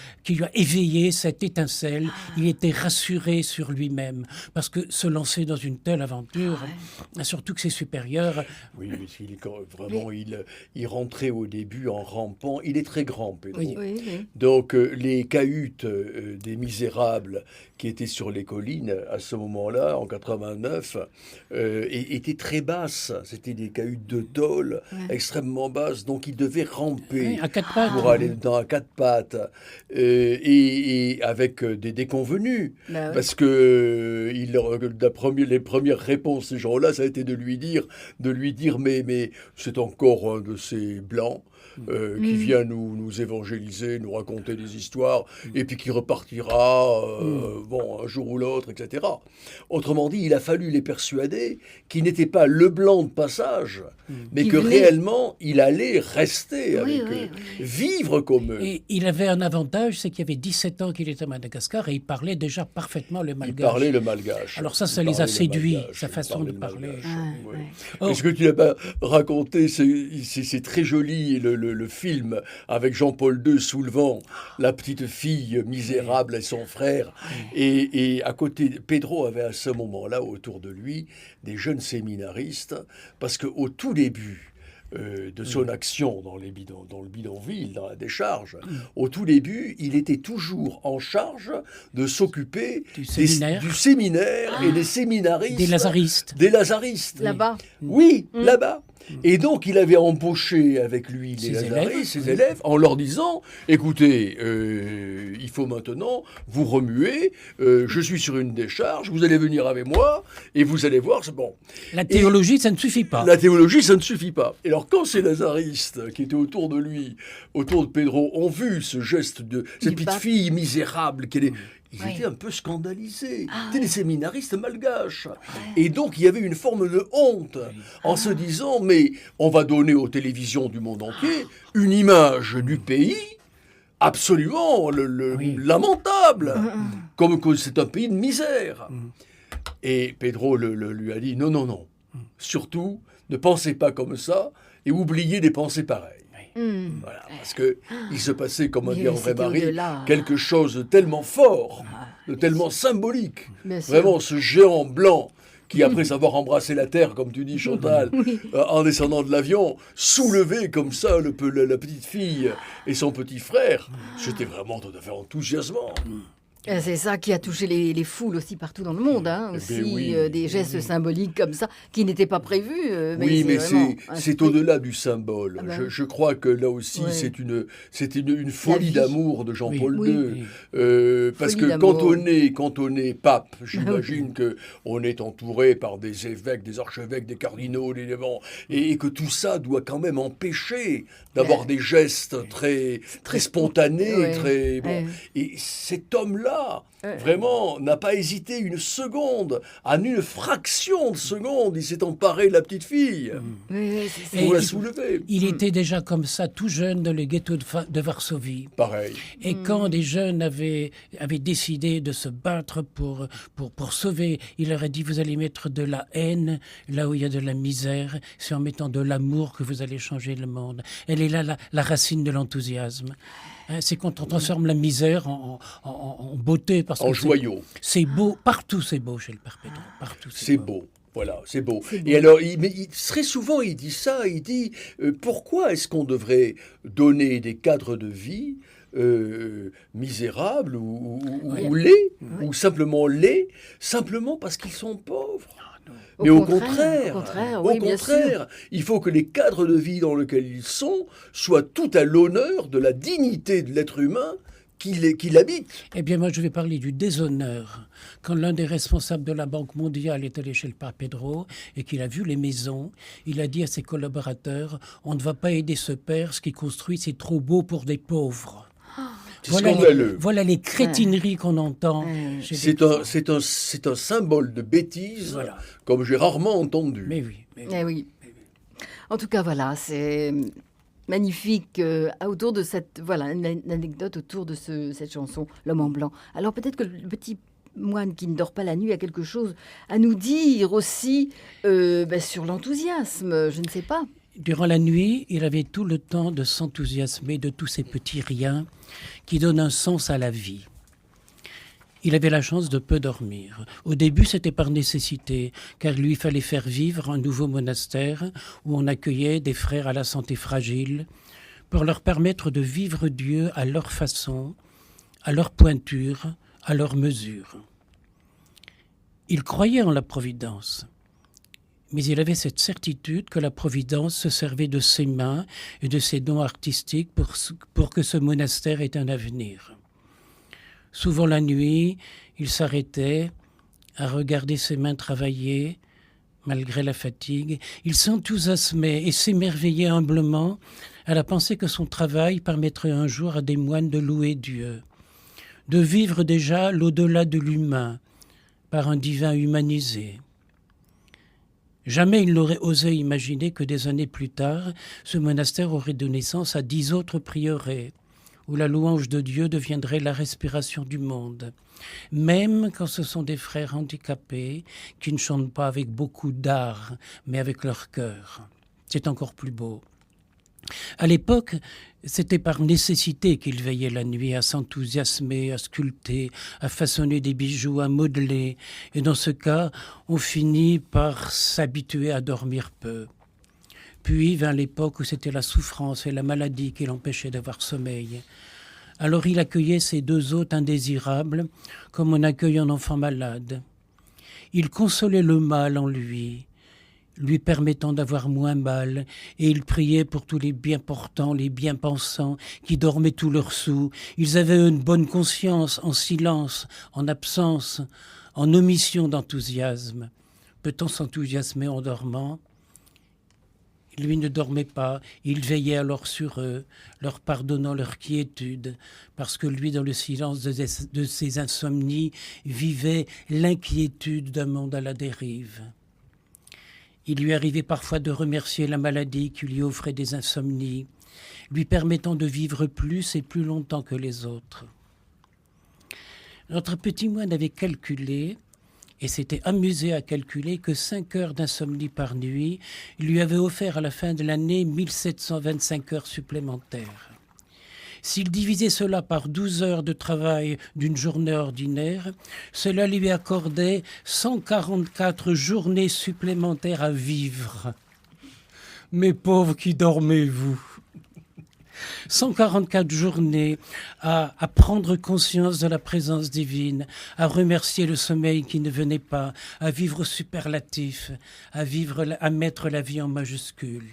éveillé cette étincelle. Il était rassuré sur lui-même parce que se lancer dans une telle aventure, surtout que c'est supérieur. Oui, vraiment, il rentrait au début en rampant. Il est très grand, Pedro. Oui. Donc, les cahutes des misérables qui étaient sur les collines à ce moment-là, en 89, étaient très basses. C'était des cahutes de tôle extrêmement basses. Donc, il devait ramper À quatre pattes. pour aller à quatre pattes et avec des déconvenus. Bah oui. Parce que les premières réponses ces gens-là, ça a été de lui dire mais c'est encore un de ces blancs qui vient nous évangéliser, nous raconter des histoires, et puis qui repartira un jour ou l'autre, etc. Autrement dit, il a fallu les persuader qu'il n'était pas le blanc de passage, mais que réellement, il allait rester avec eux, vivre comme eux. Et il avait un avantage, c'est qu'il y avait 17 ans qu'il était à Madagascar et il parlait déjà parfaitement le malgache. Il parlait le malgache. Alors ça les a séduits, sa façon de parler. Et ce que tu n'as pas raconté, c'est très joli, le film avec Jean-Paul II soulevant la petite fille misérable et son frère. Et à côté, Pedro avait à ce moment-là autour de lui des jeunes séminaristes, parce qu'au tout début de son action dans le bidonville, dans la décharge, au tout début, il était toujours en charge de s'occuper du séminaire et des séminaristes. Des lazaristes. Des lazaristes. Là-bas. Oui, là-bas. Et donc, il avait embauché avec lui les lazaristes, ses élèves, en leur disant, écoutez, il faut maintenant vous remuer, je suis sur une décharge, vous allez venir avec moi, et vous allez voir, c'est bon. La théologie, ça ne suffit pas. La théologie, ça ne suffit pas. Et alors, quand ces lazaristes qui étaient autour de lui, autour de Pedro, ont vu ce geste de cette petite fille misérable, ils étaient un peu scandalisés. C'était des séminaristes malgaches. Et donc, il y avait une forme de honte en se disant, mais on va donner aux télévisions du monde entier une image du pays absolument lamentable, comme que c'est un pays de misère. Et Pedro lui a dit, non, surtout, ne pensez pas comme ça et oubliez des pensées pareilles. Voilà, parce qu'il se passait, comme a dit André Marie, quelque chose de tellement fort, de tellement symbolique. Vraiment, ce géant blanc qui, après avoir embrassé la terre, comme tu dis, Chantal, en descendant de l'avion, soulevait comme ça la petite fille et son petit frère, c'était vraiment tout à fait enthousiasmant. C'est ça qui a touché les foules aussi partout dans le monde, aussi des gestes symboliques comme ça qui n'étaient pas prévus. Mais c'est au-delà du symbole. Je crois que là aussi c'est une folie d'amour de Jean-Paul II, parce que quand on est pape, j'imagine que on est entouré par des évêques, des archevêques, des cardinaux, et que tout ça doit quand même empêcher d'avoir des gestes très spontanés, très bon. Et cet homme-là, vraiment, n'a pas hésité une seconde, en une fraction de seconde, il s'est emparé de la petite fille pour la soulever. Il était déjà comme ça, tout jeune, dans le ghetto de Varsovie. Pareil. Et quand des jeunes avaient décidé de se battre pour sauver, il leur a dit, vous allez mettre de la haine là où il y a de la misère, c'est en mettant de l'amour que vous allez changer le monde. Elle est là la racine de l'enthousiasme. C'est quand on transforme la misère en beauté. Parce en que joyau. C'est beau. Partout, c'est beau chez le Père Pedro. Partout, c'est beau. Voilà, c'est beau. Et alors, très souvent, il dit ça, il dit, pourquoi est-ce qu'on devrait donner des cadres de vie misérables ou laids, ou simplement laids, simplement parce qu'ils sont pauvres? Mais au contraire, il faut que les cadres de vie dans lesquels ils sont soient tout à l'honneur de la dignité de l'être humain qui l'habite. Eh bien, moi, je vais parler du déshonneur. Quand l'un des responsables de la Banque mondiale est allé chez le Père Pedro et qu'il a vu les maisons, il a dit à ses collaborateurs, on ne va pas aider ce père, ce qu'il construit, c'est trop beau pour des pauvres. C'est scandaleux. Voilà les crétineries qu'on entend. C'est un symbole de bêtise, comme j'ai rarement entendu. Mais oui. En tout cas, voilà, c'est magnifique autour de cette... Voilà, une anecdote autour de cette chanson, L'homme en blanc. Alors peut-être que le petit moine qui ne dort pas la nuit a quelque chose à nous dire aussi sur l'enthousiasme, je ne sais pas. Durant la nuit, il avait tout le temps de s'enthousiasmer de tous ces petits riens qui donnent un sens à la vie. Il avait la chance de peu dormir. Au début, c'était par nécessité, car il lui fallait faire vivre un nouveau monastère où on accueillait des frères à la santé fragile pour leur permettre de vivre Dieu à leur façon, à leur pointure, à leur mesure. Il croyait en la providence. Mais il avait cette certitude que la Providence se servait de ses mains et de ses dons artistiques pour que ce monastère ait un avenir. Souvent la nuit, il s'arrêtait à regarder ses mains travailler, malgré la fatigue. Il s'enthousiasmait et s'émerveillait humblement à la pensée que son travail permettrait un jour à des moines de louer Dieu, de vivre déjà l'au-delà de l'humain par un divin humanisé. Jamais il n'aurait osé imaginer que des années plus tard, ce monastère aurait donné naissance à 10 autres prieurés, où la louange de Dieu deviendrait la respiration du monde. Même quand ce sont des frères handicapés qui ne chantent pas avec beaucoup d'art, mais avec leur cœur. C'est encore plus beau. À l'époque, c'était par nécessité qu'il veillait la nuit à s'enthousiasmer, à sculpter, à façonner des bijoux, à modeler. Et dans ce cas, on finit par s'habituer à dormir peu. Puis vint l'époque où c'était la souffrance et la maladie qui l'empêchaient d'avoir sommeil. Alors il accueillait ces 2 hôtes indésirables comme on accueille un enfant malade. Il consolait le mal en lui, lui permettant d'avoir moins mal, et il priait pour tous les bien portants, les bien pensants, qui dormaient tous leurs sous. Ils avaient une bonne conscience, en silence, en absence, en omission d'enthousiasme. Peut-on s'enthousiasmer en dormant ? Lui ne dormait pas, il veillait alors sur eux, leur pardonnant leur quiétude, parce que lui, dans le silence de ses insomnies, vivait l'inquiétude d'un monde à la dérive. Il lui arrivait parfois de remercier la maladie qui lui offrait des insomnies, lui permettant de vivre plus et plus longtemps que les autres. Notre petit moine avait calculé, et s'était amusé à calculer, que 5 heures d'insomnie par nuit lui avaient offert à la fin de l'année 1725 heures supplémentaires. S'il divisait cela par 12 heures de travail d'une journée ordinaire, cela lui accordait 144 journées supplémentaires à vivre. Mes pauvres, qui dormez-vous ? 144 journées à prendre conscience de la présence divine, à remercier le sommeil qui ne venait pas, à vivre au superlatif, à mettre la vie en majuscule.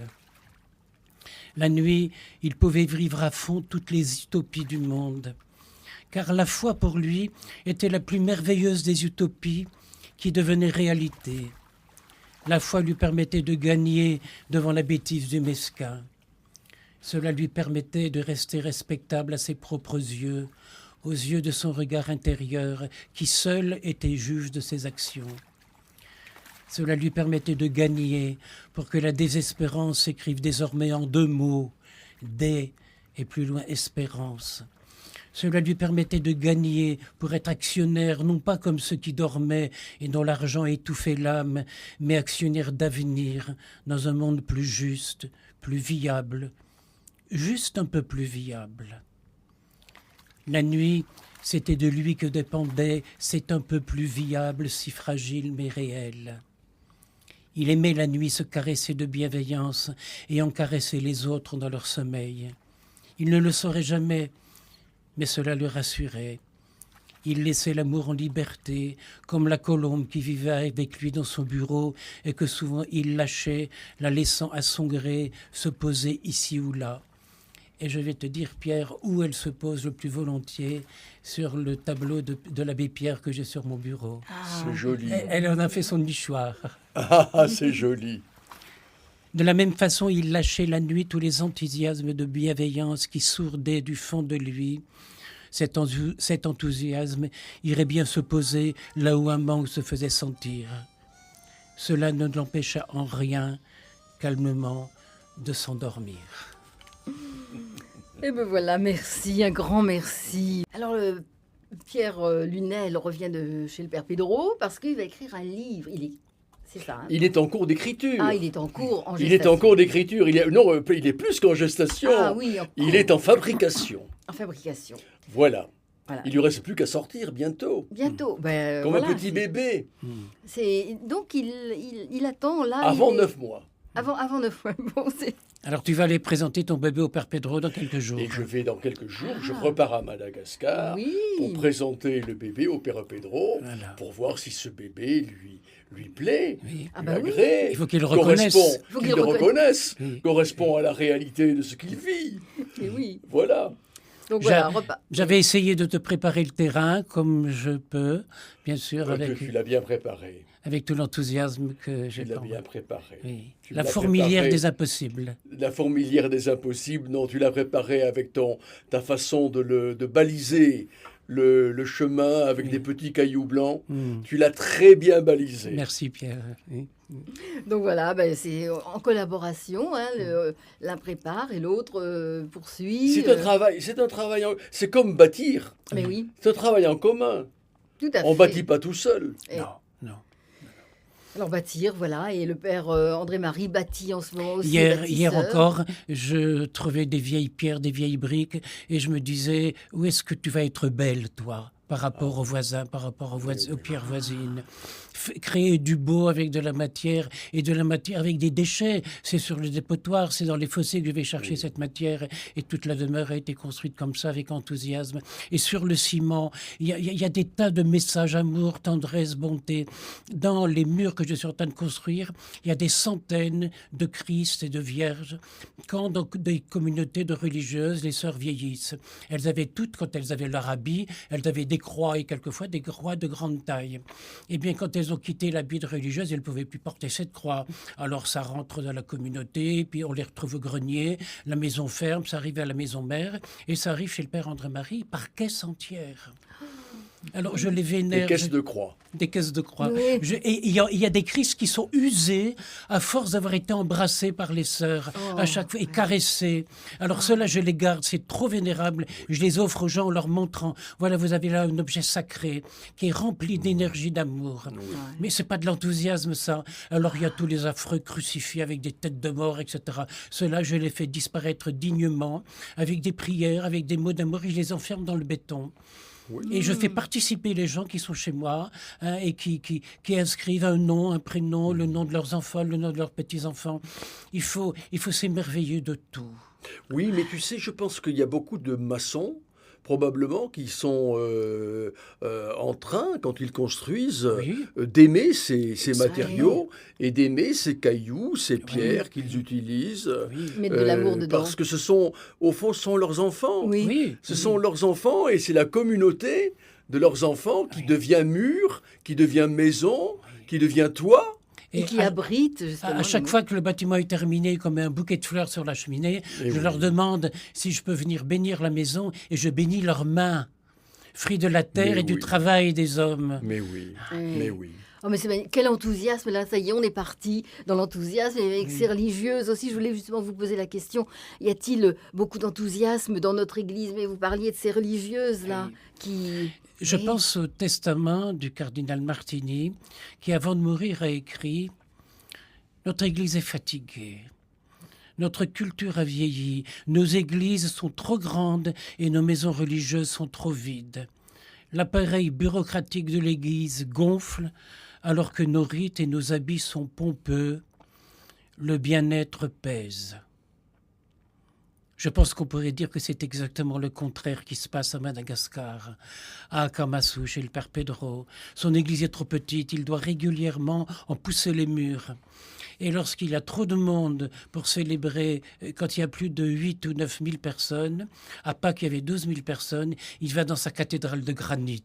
La nuit, il pouvait vivre à fond toutes les utopies du monde, car la foi pour lui était la plus merveilleuse des utopies qui devenaient réalité. La foi lui permettait de gagner devant la bêtise du mesquin. Cela lui permettait de rester respectable à ses propres yeux, aux yeux de son regard intérieur, qui seul était juge de ses actions. Cela lui permettait de gagner pour que la désespérance s'écrive désormais en 2 mots, dé et plus loin espérance. Cela lui permettait de gagner pour être actionnaire, non pas comme ceux qui dormaient et dont l'argent étouffait l'âme, mais actionnaire d'avenir dans un monde plus juste, plus viable, juste un peu plus viable. La nuit, c'était de lui que dépendait cet un peu plus viable, si fragile mais réel. Il aimait la nuit se caresser de bienveillance et en caresser les autres dans leur sommeil. Il ne le saurait jamais, mais cela le rassurait. Il laissait l'amour en liberté, comme la colombe qui vivait avec lui dans son bureau et que souvent il lâchait, la laissant à son gré se poser ici ou là. Et je vais te dire, Pierre, où elle se pose le plus volontiers, sur le tableau de l'abbé Pierre que j'ai sur mon bureau. C'est joli. Elle en a fait son nichoir. Ah, c'est joli. De la même façon, il lâchait la nuit tous les enthousiasmes de bienveillance qui sourdaient du fond de lui. Cet enthousiasme irait bien se poser là où un manque se faisait sentir. Cela ne l'empêcha en rien, calmement, de s'endormir. Et ben voilà, merci, un grand merci. Alors, Pierre Lunel revient de chez le Père Pedro parce qu'il va écrire un livre. C'est ça. Hein. Il est en cours d'écriture. Ah, il est en cours en gestation. Il est en cours d'écriture. Il est plus qu'en gestation. Ah oui, il est en fabrication. En fabrication. Voilà. Il lui reste plus qu'à sortir bientôt. Bientôt. Ben, comme un petit bébé. Donc, il attend là. Avant 9 mois. Avant 9 mois. Bon, alors, tu vas aller présenter ton bébé au Père Pedro dans quelques jours. Et je vais dans quelques jours, je repars à Madagascar pour présenter le bébé au Père Pedro, pour voir si ce bébé lui plaît, lui agrée. Il faut qu'il le reconnaisse. Correspond à la réalité de ce qu'il vit. Et oui. Voilà. Donc voilà, j'avais essayé de te préparer le terrain comme je peux, bien sûr. Tu l'as bien préparé. Avec tout l'enthousiasme que j'ai. Tu l'as bien préparé. Oui. La fourmilière des impossibles. La fourmilière des impossibles, non, tu l'as préparé avec ta façon de baliser le chemin avec des petits cailloux blancs. Tu l'as très bien balisé. Merci Pierre. Oui. Donc voilà, c'est en collaboration, hein, l'un prépare et l'autre poursuit. C'est un travail, c'est comme bâtir. Mais oui. C'est un travail en commun. Tout à fait. On ne bâtit pas tout seul. Non. Alors bâtir, voilà, et le père André-Marie bâtit en ce moment aussi. Hier encore, je trouvais des vieilles pierres, des vieilles briques, et je me disais, où est-ce que tu vas être belle, toi ? par rapport aux voisins, par rapport aux pierres voisines. Créer du beau avec de la matière et de la matière avec des déchets. C'est sur le dépotoir, c'est dans les fossés que je vais chercher cette matière et toute la demeure a été construite comme ça avec enthousiasme. Et sur le ciment, il y a des tas de messages, amour, tendresse, bonté. Dans les murs que je suis en train de construire, il y a des centaines de Christ et de Vierges. Quand dans des communautés de religieuses, les sœurs vieillissent, elles avaient toutes, quand elles avaient leur habit, elles avaient des croix et quelquefois des croix de grande taille. Et bien, quand elles ont quitté l'habit de religieuse, elles ne pouvaient plus porter cette croix. Alors ça rentre dans la communauté, puis on les retrouve au grenier, la maison ferme, ça arrive à la maison mère, et ça arrive chez le Père André-Marie par caisse entière. Alors je les vénère. Des caisses de croix. Des caisses de croix. Oui. Et il y a des Christ qui sont usés à force d'avoir été embrassés par les sœurs à chaque fois et caressés. Alors ceux-là, je les garde, c'est trop vénérable. Je les offre aux gens en leur montrant, voilà, vous avez là un objet sacré qui est rempli d'énergie, d'amour. Mais c'est pas de l'enthousiasme, ça. Alors il y a tous les affreux crucifiés avec des têtes de mort, etc. Ceux-là, je les fais disparaître dignement, avec des prières, avec des mots d'amour, et je les enferme dans le béton. Oui. Et je fais participer les gens qui sont chez moi et qui inscrivent un nom, un prénom, le nom de leurs enfants, le nom de leurs petits-enfants. Il faut s'émerveiller de tout. Oui, mais tu sais, je pense qu'il y a beaucoup de maçons, probablement, qui sont en train, quand ils construisent, d'aimer ces matériaux et d'aimer ces cailloux, ces pierres qu'ils utilisent. Mettre de l'amour dedans. Parce que au fond, ce sont leurs enfants. Ce sont leurs enfants et c'est la communauté de leurs enfants qui devient mur, qui devient maison, qui devient toit. Et qui abrite, justement. À chaque fois que le bâtiment est terminé, comme un bouquet de fleurs sur la cheminée, je leur demande si je peux venir bénir la maison et je bénis leurs mains, fruits de la terre et du travail des hommes. Mais oui. Oh, mais quel enthousiasme, là, ça y est, on est parti dans l'enthousiasme. Et avec ces religieuses aussi, je voulais justement vous poser la question, y a-t-il beaucoup d'enthousiasme dans notre Église? Mais vous parliez de ces religieuses-là qui... Je pense au testament du cardinal Martini, qui avant de mourir a écrit « Notre Église est fatiguée, notre culture a vieilli, nos églises sont trop grandes et nos maisons religieuses sont trop vides. L'appareil bureaucratique de l'Église gonfle alors que nos rites et nos habits sont pompeux, le bien-être pèse. » Je pense qu'on pourrait dire que c'est exactement le contraire qui se passe à Madagascar. À Kamassou, chez le Père Pedro, son église est trop petite, il doit régulièrement en pousser les murs. Et lorsqu'il y a trop de monde pour célébrer, quand il y a plus de 8 ou 9 000 personnes, à Pâques il y avait 12 000 personnes, il va dans sa cathédrale de granit.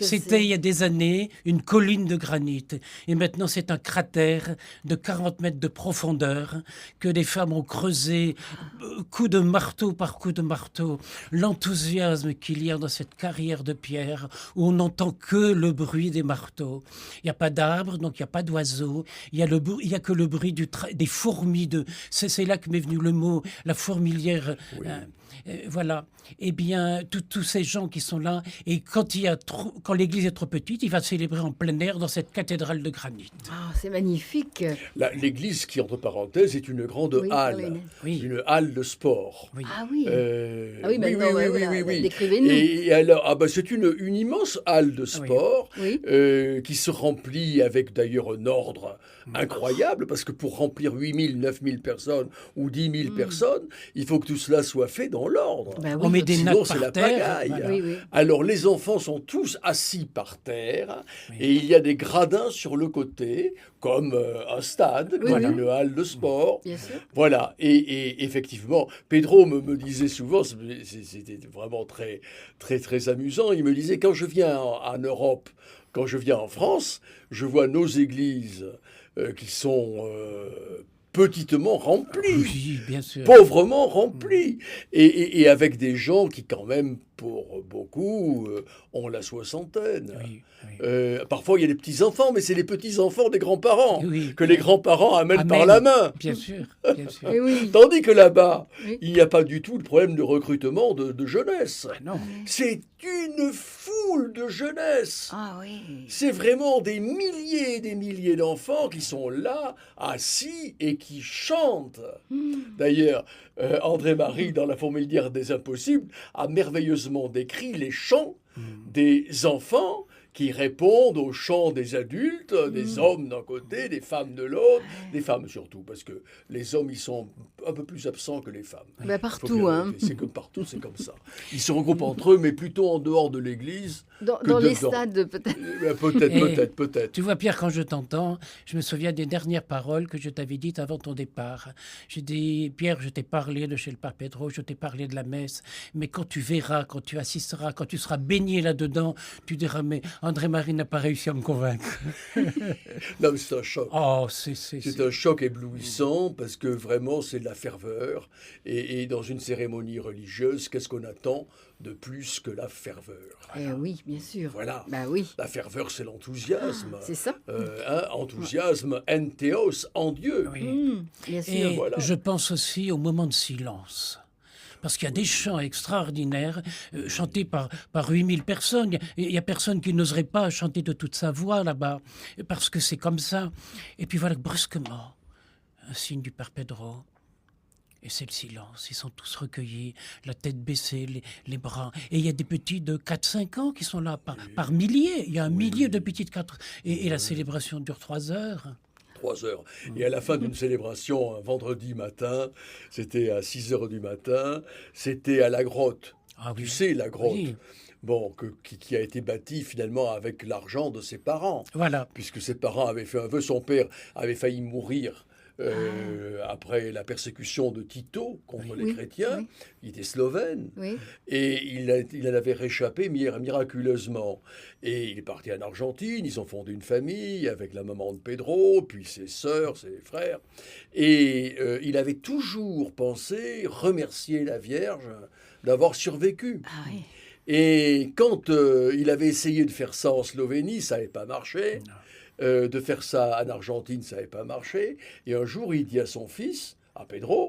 C'était il y a des années une colline de granit et maintenant c'est un cratère de 40 mètres de profondeur que des femmes ont creusé coup de marteau par coup de marteau. L'enthousiasme qu'il y a dans cette carrière de pierre où on n'entend que le bruit des marteaux. Il n'y a pas d'arbres, donc il n'y a pas d'oiseaux. Il y a que le bruit des fourmis. C'est là que m'est venu le mot, la fourmilière. Voilà. Eh bien, tous ces gens qui sont là, et quand l'église est trop petite, il va célébrer en plein air dans cette cathédrale de granit. Ah, c'est magnifique. L'église, qui, entre parenthèses, est une grande halle. Une halle de sport. Ah oui. Oui. Décrivez-nous. Et alors, c'est une immense halle de sport qui se remplit avec d'ailleurs un ordre incroyable, parce que pour remplir 8 000, 9 000 personnes ou 10 000 personnes, il faut que tout cela soit fait dans l'ordre. On met des sinon, nattes c'est par la terre. pagaille. Alors, les enfants sont tous assis par terre et il y a des gradins sur le côté, comme un stade, comme une halle de sport. Bien sûr. Voilà. Et effectivement, Pedro me disait souvent, c'était vraiment très, très, très amusant, il me disait, quand je viens en Europe, quand je viens en France, je vois nos églises qui sont petitement remplies, pauvrement remplies, et avec des gens qui quand même, pour beaucoup, ont la soixantaine. Parfois, il y a des petits-enfants, mais c'est les petits-enfants des grands-parents que les grands-parents amènent par la main. Bien sûr. Tandis que là-bas, il n'y a pas du tout le problème de recrutement de jeunesse. Non. C'est une foule de jeunesse. Ah oui. C'est vraiment des milliers et des milliers d'enfants qui sont là, assis, et qui chante. D'ailleurs, André-Marie, dans La fourmilière des impossibles, a merveilleusement décrit les chants des enfants qui répondent aux chants des adultes, des hommes d'un côté, des femmes de l'autre, des femmes surtout, parce que les hommes, ils sont un peu plus absents que les femmes. Bah partout, hein. C'est comme partout, c'est comme ça. Ils se regroupent entre eux, mais plutôt en dehors de l'église. Dans les stades, peut-être. Peut-être. Tu vois, Pierre, quand je t'entends, je me souviens des dernières paroles que je t'avais dites avant ton départ. J'ai dit, Pierre, je t'ai parlé de chez le Père Pedro, je t'ai parlé de la messe, mais quand tu verras, quand tu assisteras, quand tu seras baigné là-dedans, tu diras, mais André-Marie n'a pas réussi à me convaincre. Non, mais c'est un choc. Oh, C'est un choc éblouissant parce que vraiment c'est de la ferveur. Et dans une cérémonie religieuse, qu'est-ce qu'on attend de plus que la ferveur? Oui, bien sûr. Voilà. Bah oui. La ferveur, c'est l'enthousiasme. C'est ça. Enthousiasme, entheos, en Dieu. Oui. Bien sûr. Et voilà. je pense aussi au moment de silence. Parce qu'il y a des chants extraordinaires chantés par 8000 personnes. Il n'y a personne qui n'oserait pas chanter de toute sa voix là-bas, parce que c'est comme ça. Et puis voilà, brusquement, un signe du Père Pedro. Et c'est le silence. Ils sont tous recueillis, la tête baissée, les bras. Et il y a des petits de 4-5 ans qui sont là par milliers. Il y a un millier de petits de 4. Et la célébration dure 3 heures. 3 heures. Et à la fin d'une célébration, un vendredi matin, c'était à 6 heures du matin, c'était à la grotte. Ah oui. Tu sais, la grotte. Oui. Bon, qui a été bâtie finalement avec l'argent de ses parents. Voilà. Puisque ses parents avaient fait un vœu, son père avait failli mourir après la persécution de Tito contre les chrétiens. Oui. Il était slovène. Oui. Et il en avait réchappé miraculeusement. Et il est parti en Argentine, ils ont fondé une famille avec la maman de Pedro, puis ses sœurs, ses frères. Et il avait toujours pensé remercier la Vierge d'avoir survécu. Ah oui. Et quand il avait essayé de faire ça en Slovénie, ça n'avait pas marché. De faire ça en Argentine, ça n'avait pas marché. Et un jour, il dit à son fils, à Pedro,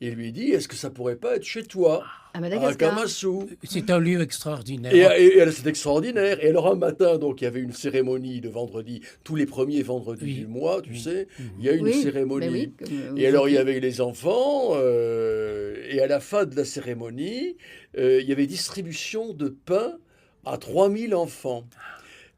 il lui dit, est-ce que ça pourrait pas être chez toi, à Madagascar, à Kamassou? C'est un lieu extraordinaire. Et c'est extraordinaire. Et alors un matin, donc il y avait une cérémonie de vendredi, tous les premiers vendredis du mois, tu sais, il y a une cérémonie. Et alors il y avait les enfants, et à la fin de la cérémonie, il y avait distribution de pain à 3000 enfants.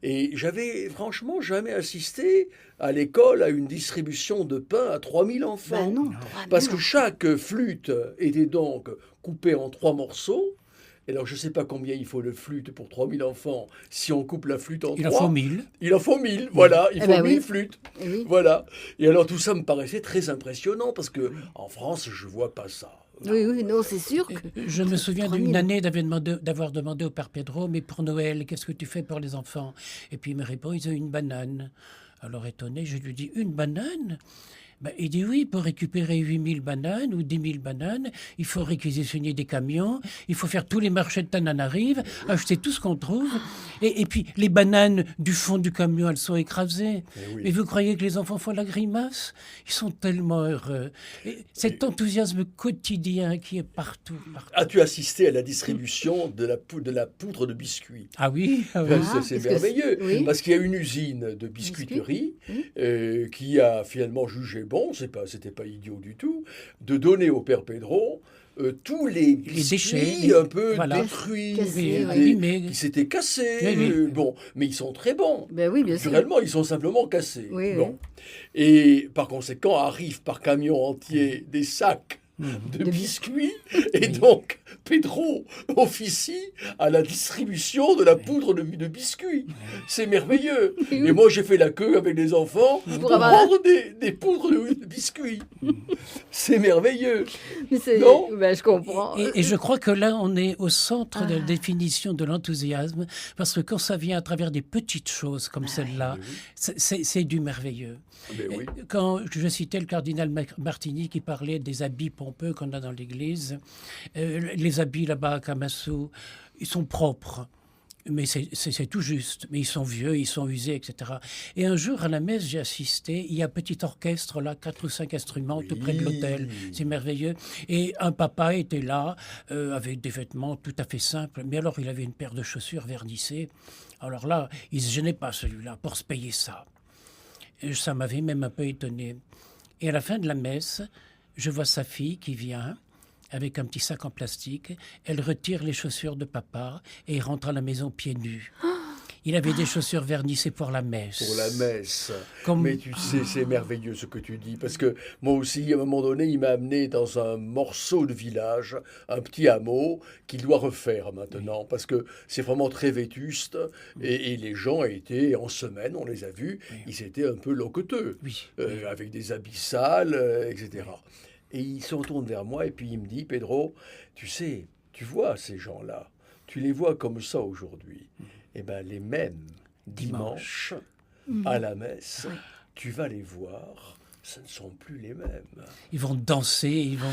Et j'avais franchement jamais assisté à l'école à une distribution de pain à 3000 enfants. Ben non, Parce que chaque flûte était donc coupée en 3 morceaux. Et alors, je ne sais pas combien il faut de flûte pour 3000 enfants. Si on coupe la flûte en 3... Il en faut 1000. Il en faut 1000, voilà. Il faut 1000 flûtes. Oui. Voilà. Et alors, tout ça me paraissait très impressionnant parce que en France, je ne vois pas ça. Oui, non, c'est sûr que... Je me souviens d'une année d'avoir demandé au Père Pedro, mais pour Noël, qu'est-ce que tu fais pour les enfants? Et puis il me répond, ils ont une banane. Alors étonné, je lui dis, une banane? Il dit oui, pour récupérer 8000 bananes ou 10 000 bananes, il faut réquisitionner des camions, il faut faire tous les marchés de Tananarive, acheter tout ce qu'on trouve. Et puis, les bananes du fond du camion, elles sont écrasées. Mais vous croyez que les enfants font la grimace? Ils sont tellement heureux. Et cet enthousiasme quotidien qui est partout. As-tu assisté à la distribution de la poudre de biscuits? Ah oui, c'est merveilleux. Parce qu'il y a une usine de biscuiterie qui a finalement jugé bon, c'était pas idiot du tout, de donner au Père Pedro tous les biscuits un peu détruits, qui s'étaient cassés. Bon, mais ils sont très bons. Ben oui, bien sûr. Naturellement, ils sont simplement cassés. Bon. Et par conséquent, arrivent par camion entier des sacs de biscuits. Et donc, Pedro officie à la distribution de la poudre de biscuits. C'est merveilleux. Et moi, j'ai fait la queue avec les enfants pour prendre des poudres de biscuits. C'est merveilleux. Non, je comprends. Et je crois que là, on est au centre de la définition de l'enthousiasme, parce que quand ça vient à travers des petites choses comme celle-là, c'est du merveilleux. Quand je citais le cardinal Martini qui parlait des habits pompeux qu'on a dans l'église, les habits là-bas à Kamassou, ils sont propres. Mais c'est tout juste. Mais ils sont vieux, ils sont usés, etc. Et un jour, à la messe, j'ai assisté. Il y a un petit orchestre, là, 4 ou 5 instruments, tout près de l'autel. C'est merveilleux. Et un papa était là, avec des vêtements tout à fait simples. Mais alors, il avait une paire de chaussures vernissées. Alors là, il ne se gênait pas, celui-là, pour se payer ça. Et ça m'avait même un peu étonné. Et à la fin de la messe, je vois sa fille qui vient avec un petit sac en plastique. Elle retire les chaussures de papa et il rentre à la maison pieds nus. Il avait des chaussures vernissées pour la messe. Pour la messe. Comme... Mais tu sais, c'est merveilleux ce que tu dis. Parce que moi aussi, à un moment donné, il m'a amené dans un morceau de village, un petit hameau, qu'il doit refaire maintenant. Oui. Parce que c'est vraiment très vétuste. Et les gens étaient, en semaine, on les a vus, Oui. ils étaient un peu loqueteux. Oui. Avec des habits sales, etc. Et il se retourne vers moi et puis il me dit, Pedro, tu sais, tu vois ces gens-là, tu les vois comme ça aujourd'hui. Eh bien, les mêmes dimanche à la messe, tu vas les voir, ce ne sont plus les mêmes. Ils vont danser, ils vont...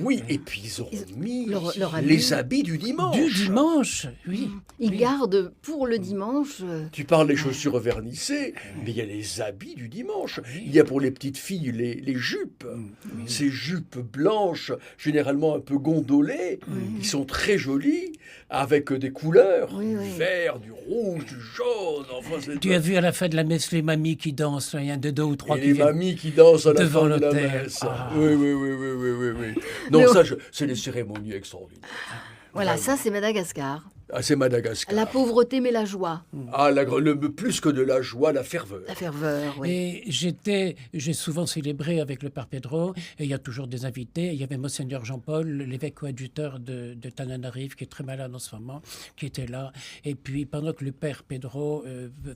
Oui, et puis ils auront mis leur habit. les habits du dimanche. Du dimanche, oui. Ils Oui. gardent pour le dimanche. Tu parles des chaussures vernissées, mais il y a les habits du dimanche. Oui. Il y a pour les petites filles les jupes. Oui. Ces jupes blanches, généralement un peu gondolées, qui sont très jolies, avec des couleurs, Oui, oui. du vert, du rouge, du jaune. Enfin, c'est Tu as vu à la fin de la messe les mamies qui dansent, il y en a deux ou trois et qui les viennent. mamies qui dansent à la devant fin de la l'autel. messe. Ah. Oui, oui, oui, oui, oui, oui, oui. Non, Mais ça, c'est des cérémonies extraordinaires. Voilà, Vraiment. ça c'est Madagascar. Ah, c'est Madagascar. La pauvreté mais la joie, Ah, plus que de la joie, la ferveur. la ferveur, oui. Et j'ai souvent célébré avec le Père Pedro, et il y a toujours des invités. Il y avait Monseigneur Jean-Paul, l'évêque coadjuteur de Tananarive, qui est très malade en ce moment, qui était là. Et puis, pendant que le Père Pedro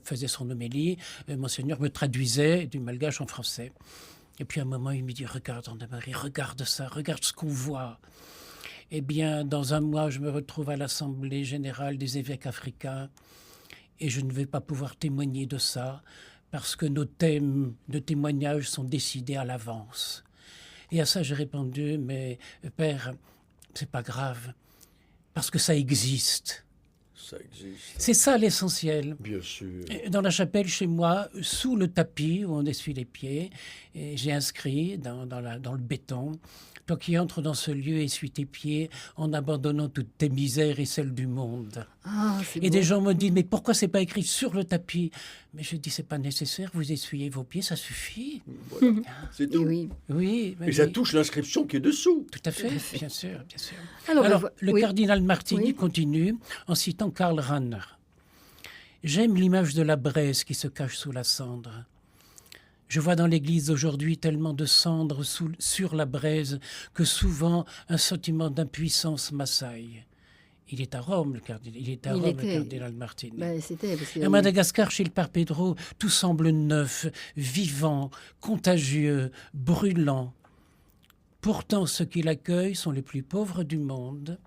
faisait son homélie, Monseigneur me traduisait du malgache en français. Et puis, à un moment, il me dit, regarde, Anne-Marie, regarde ça, regarde ce qu'on voit. Eh bien, dans un mois, je me retrouve à l'Assemblée générale des évêques africains et je ne vais pas pouvoir témoigner de ça parce que nos thèmes de témoignage sont décidés à l'avance. Et à ça, j'ai répondu, mais Père, c'est pas grave, parce que ça existe. Ça existe. C'est ça l'essentiel. Bien sûr. Dans la chapelle chez moi, sous le tapis où on essuie les pieds, et j'ai inscrit dans le béton: toi qui entres dans ce lieu, essuie tes pieds en abandonnant toutes tes misères et celles du monde. Ah, c'est Et beau. des gens me disent, mais pourquoi c'est pas écrit sur le tapis? Mais je dis, c'est pas nécessaire, vous essuyez vos pieds, ça suffit. Voilà. C'est Et tout. oui. Oui, mais Et ça oui. touche l'inscription qui est dessous. Tout à fait, bien sûr, bien sûr. Alors, Le oui. cardinal Martini Oui. continue en citant Karl Rahner. J'aime l'image de la braise qui se cache sous la cendre. Je vois dans l'Église aujourd'hui tellement de cendres sur la braise que souvent un sentiment d'impuissance m'assaille. Il est à Rome, le cardinal Martini. Ben, c'était parce que À Madagascar, chez le Père Pedro, tout semble neuf, vivant, contagieux, brûlant. Pourtant, ceux qui l'accueillent sont les plus pauvres du monde,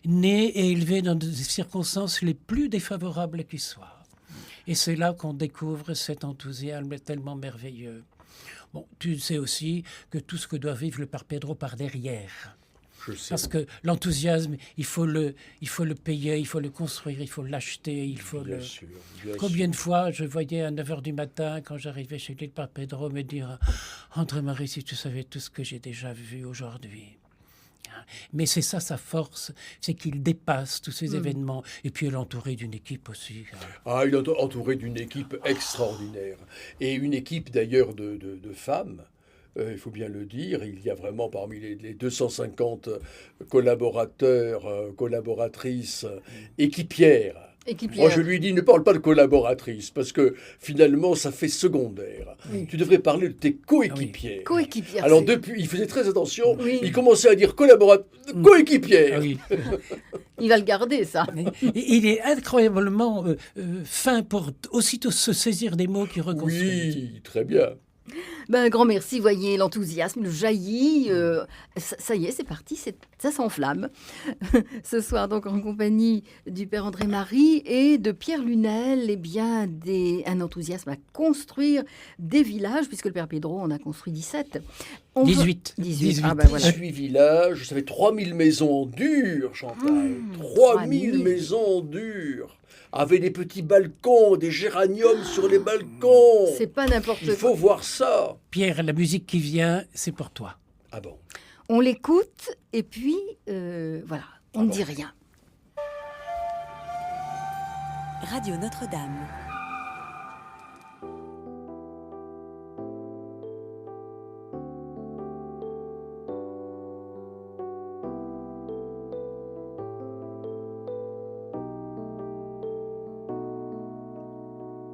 nés et élevés dans des circonstances les plus défavorables qui soient. Et c'est là qu'on découvre cet enthousiasme tellement merveilleux. Bon, tu sais aussi que tout ce que doit vivre le Père Pedro par derrière. Je sais. Parce que l'enthousiasme, il faut le payer, il faut le construire, il faut l'acheter, il faut Bien le... sûr, bien Combien sûr. de fois je voyais à 9h du matin, quand j'arrivais chez lui, le Père Pedro me dire « André-Marie, si tu savais tout ce que j'ai déjà vu aujourd'hui ». Mais c'est ça sa force, c'est qu'il dépasse tous ces événements. Et puis elle est entourée d'une équipe aussi. Ah, il est entouré d'une équipe extraordinaire. Et une équipe d'ailleurs de femmes. Il faut bien le dire, il y a vraiment parmi les 250 collaborateurs, collaboratrices, équipières. Moi, je lui dis, ne parle pas de collaboratrice, parce que finalement, ça fait secondaire. Oui. Tu devrais parler de tes coéquipières. coéquipière. Alors, c'est- depuis, il faisait très attention, Oui. il commençait à dire coéquipière. Ah oui. Il va le garder, ça. Et il est incroyablement fin pour aussitôt se saisir des mots qui reconstruisent. Oui, très bien. Ben, un grand merci, voyez, l'enthousiasme jaillit. Ça y est, c'est parti, ça s'enflamme. Ce soir, donc, en compagnie du Père André-Marie et de Pierre Lunel, eh bien, un enthousiasme à construire des villages, puisque le Père Pedro en a construit 17. 18. 18. Ah, ben voilà. 18 villages, ça fait 3000 maisons en dur, Chantal. 3000 3000. maisons en dur. Avec des petits balcons, des géraniums sur les balcons. C'est pas n'importe Il quoi. faut voir ça. Pierre, la musique qui vient, c'est pour toi. Ah bon? On l'écoute et puis, voilà, on ne dit rien. Radio Notre-Dame.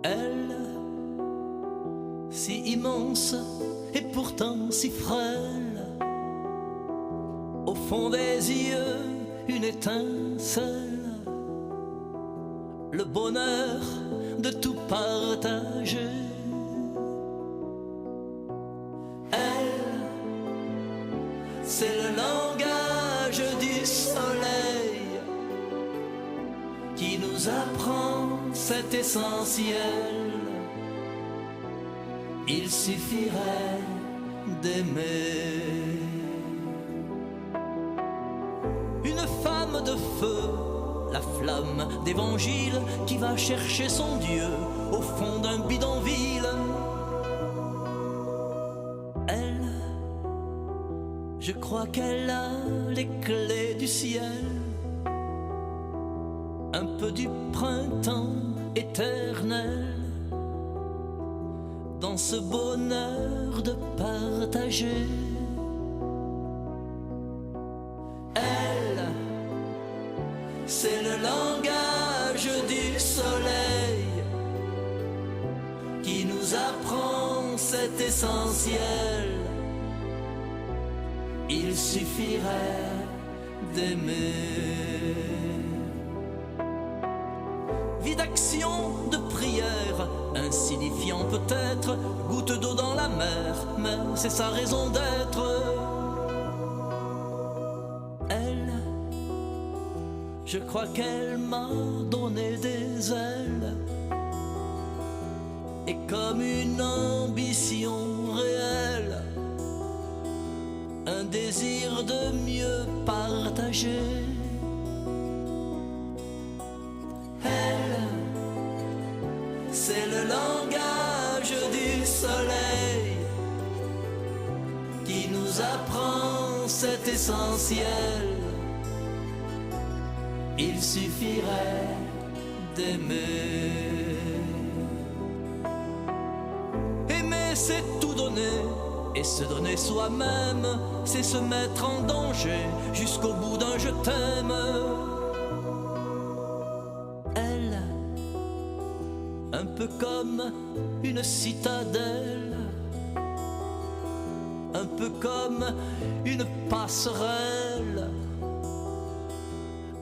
Elle, si immense et pourtant si frêle, au fond des yeux une étincelle, le bonheur de tout partager. Elle, c'est le langage du soleil qui nous apprend cet essentiel. Il suffirait d'aimer. Une femme de feu, la flamme d'évangile qui va chercher son Dieu au fond d'un bidonville. Elle, je crois qu'elle a les clés du ciel, un peu du printemps éternel, dans ce bonheur de partager. Elle, c'est le langage du soleil qui nous apprend cet essentiel. Il suffirait d'aimer. Vie d'action, de prière, insignifiant peut-être, goutte d'eau dans la mer, mais c'est sa raison d'être. Elle, je crois qu'elle m'a donné des ailes, et comme une ambition réelle, un désir de mieux partager. Elle, c'est le langage du soleil qui nous apprend cet essentiel. Il suffirait d'aimer. Aimer, c'est tout donner. Et se donner soi-même, c'est se mettre en danger jusqu'au bout d'un je t'aime. Elle, un peu comme une citadelle, un peu comme une passerelle,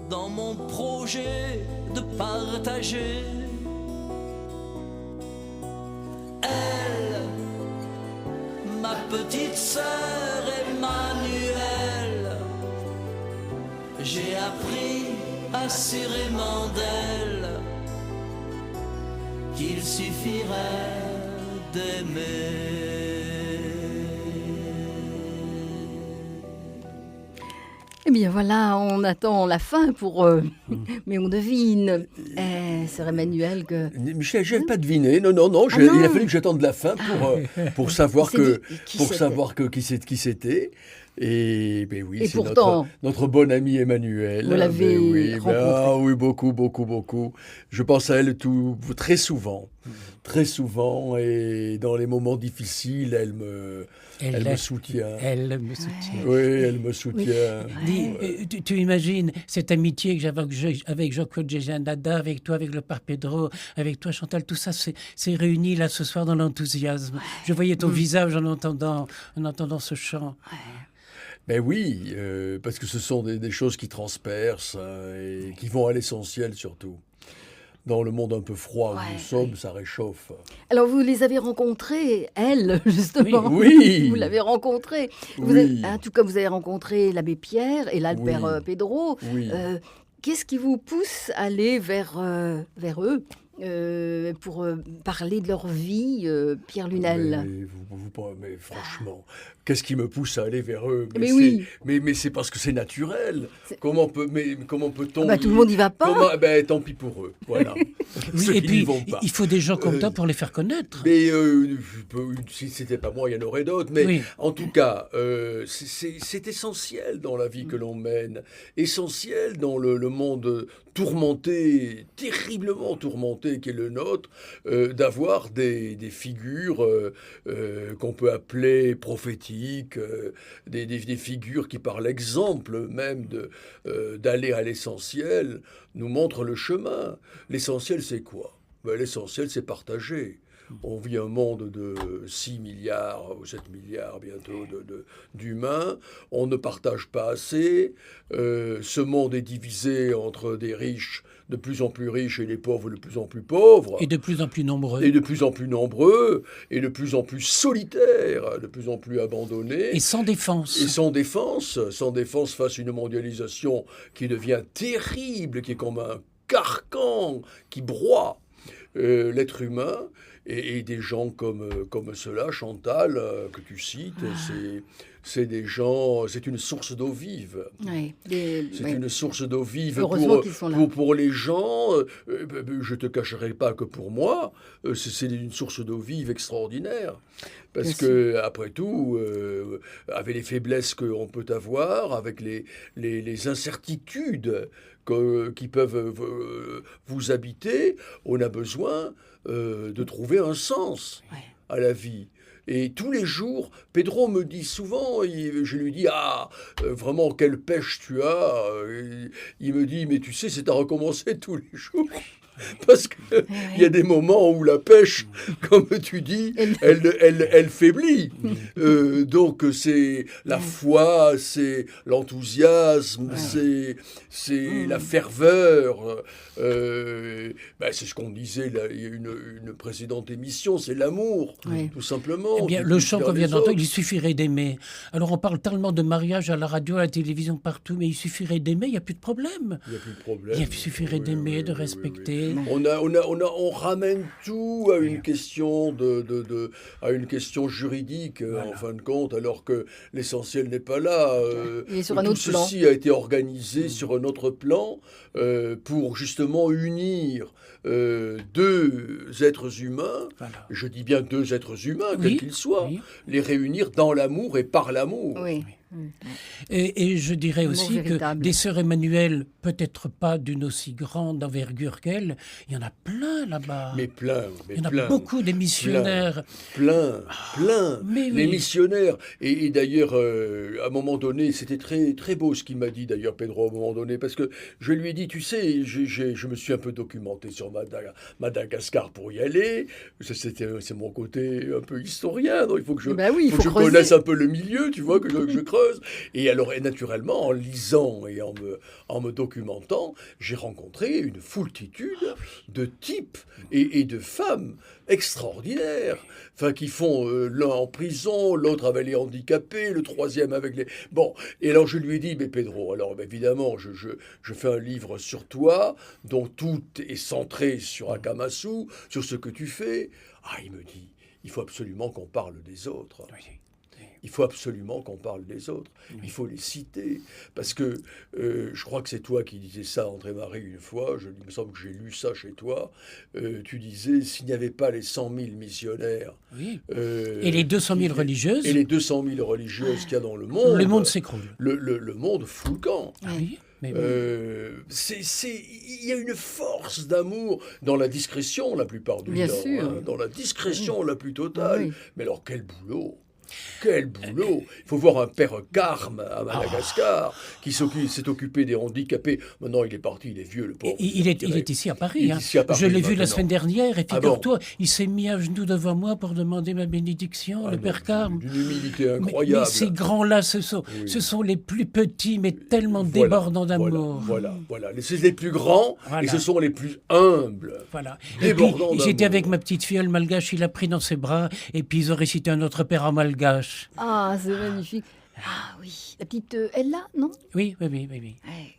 dans mon projet de partager. Ma petite sœur Emmanuelle, j'ai appris assurément d'elle qu'il suffirait d'aimer. Eh bien voilà, on attend la fin pour... mais on devine. C'est Emmanuel que... Michel, je n'avais pas deviné. Non. Non. Il a fallu que j'attende la fin pour savoir qui c'était. Et ben oui, et c'est pourtant, notre bonne amie Emmanuel. Vous l'avez rencontrée. Oui, beaucoup. Je pense à elle très souvent, et dans les moments difficiles, elle me soutient. Elle me soutient. Oui, elle me soutient. Oui. Tu imagines cette amitié que j'avais avec Jean-Claude Géjanada, avec toi, avec le Père Pedro, avec toi Chantal, tout ça c'est réuni là ce soir dans l'enthousiasme. Ouais. Je voyais ton visage en entendant ce chant. Ouais. Ben oui, parce que ce sont des choses qui transpercent et qui vont à l'essentiel surtout. Dans le monde un peu froid où nous sommes, ça réchauffe. Alors, vous les avez rencontrés, elle, justement. Oui. Vous l'avez rencontré. En tout cas, vous avez rencontré l'abbé Pierre et là, le Père Pedro. Oui. Qu'est-ce qui vous pousse à aller vers eux pour parler de leur vie, Pierre Lunel? Mais franchement, qu'est-ce qui me pousse à aller vers eux? Mais c'est parce que c'est naturel. Comment peut-on... tout le monde n'y va pas. Tant pis pour eux, voilà. Et puis, il faut des gens comme toi pour les faire connaître. Mais si c'était pas moi, il y en aurait d'autres. Mais en tout cas, c'est essentiel dans la vie que l'on mène. Essentiel dans le monde tourmenté, terriblement tourmenté qui est le nôtre, d'avoir des figures qu'on peut appeler prophétiques, des figures qui, par l'exemple même d'aller à l'essentiel, nous montrent le chemin. L'essentiel, c'est quoi ? Ben, l'essentiel, c'est partager. On vit un monde de 6 milliards ou 7 milliards bientôt d'humains. On ne partage pas assez. Ce monde est divisé entre des riches de plus en plus riches et les pauvres de plus en plus pauvres. Et de plus en plus nombreux. Et de plus en plus nombreux. Et de plus en plus solitaires. De plus en plus abandonnés. Et sans défense. Et sans défense. Sans défense face à une mondialisation qui devient terrible, qui est comme un carcan qui broie l'être humain. Et des gens comme ceux-là, Chantal, que tu cites, c'est des gens, c'est une source d'eau vive. Ouais, c'est une source d'eau vive pour les gens. Je te cacherai pas que pour moi, c'est une source d'eau vive extraordinaire. Parce que, après tout, avec les faiblesses qu'on peut avoir, avec les incertitudes qui peuvent vous habiter, on a besoin de trouver un sens à la vie. Et tous les jours, Pedro me dit souvent, je lui dis, vraiment, quelle pêche tu as. Il me dit, mais tu sais, c'est à recommencer tous les jours. Parce qu'il y a des moments où la pêche, comme tu dis, elle faiblit. Donc c'est la foi, c'est l'enthousiasme, c'est la ferveur. C'est ce qu'on disait, il y a une précédente émission, c'est l'amour, tout simplement. Eh bien, le chant qu'on vient d'entendre, il suffirait d'aimer. Alors on parle tellement de mariage à la radio, à la télévision, partout, mais il suffirait d'aimer, il n'y a plus de problème. Il n'y a plus de problème. Il suffirait d'aimer, de respecter. On ramène tout à une question à une question juridique, en fin de compte, alors que l'essentiel n'est pas là. Tout ceci a été organisé sur un autre plan pour justement unir deux êtres humains, je dis bien deux êtres humains, quels qu'ils soient, les réunir dans l'amour et par l'amour. Oui. Et je dirais aussi que des sœurs Emmanuel, peut-être pas d'une aussi grande envergure qu'elle, il y en a plein là-bas. Mais plein. Il y en a beaucoup des missionnaires. Plein. Les missionnaires. Et d'ailleurs, à un moment donné, c'était très, très beau ce qu'il m'a dit d'ailleurs, Pedro, à un moment donné, parce que je lui ai dit, tu sais, je me suis un peu documenté sur Madagascar pour y aller. C'est mon côté un peu historien, donc il faut que je connaisse un peu le milieu, tu vois, que je creuse. Et alors, naturellement, en lisant et en me documentant, j'ai rencontré une foultitude de types et de femmes extraordinaires, qui font l'un en prison, l'autre avec les handicapés, le troisième avec les... Bon, et alors je lui ai dit, mais Pedro, alors évidemment, je fais un livre sur toi, dont tout est centré sur Akamasou, sur ce que tu fais. Il me dit, il faut absolument qu'on parle des autres. Il faut absolument qu'on parle des autres. Il faut les citer. Parce que je crois que c'est toi qui disais ça, André-Marie, une fois. Il me semble que j'ai lu ça chez toi. Tu disais, s'il n'y avait pas les 100 000 missionnaires... et les 200 000 religieuses... Et les 200 000 religieuses qu'il y a dans le monde... Le monde s'écroule. Le monde fout le camp. Oui. Il y a une force d'amour dans la discrétion la plupart du temps. Bien sûr. Dans la discrétion la plus totale. Mais alors, quel boulot! Quel boulot! Il faut voir un père Carme à Madagascar qui s'est occupé des handicapés. Maintenant, il est parti, il est vieux, le pauvre. Il est ici à Paris. Je l'ai vu la semaine dernière et figure-toi, il s'est mis à genoux devant moi pour demander ma bénédiction, le père Carme. D'une humilité incroyable. Mais ces grands-là, ce sont les plus petits, mais tellement débordants d'amour. Voilà. C'est les plus grands et ce sont les plus humbles. Voilà. Débordants d'amour. J'étais avec ma petite fille, elle malgache, il l'a pris dans ses bras et puis ils ont récité un autre père en malgache. Ah, c'est magnifique. Ah oui, la petite Ella, non? Oui.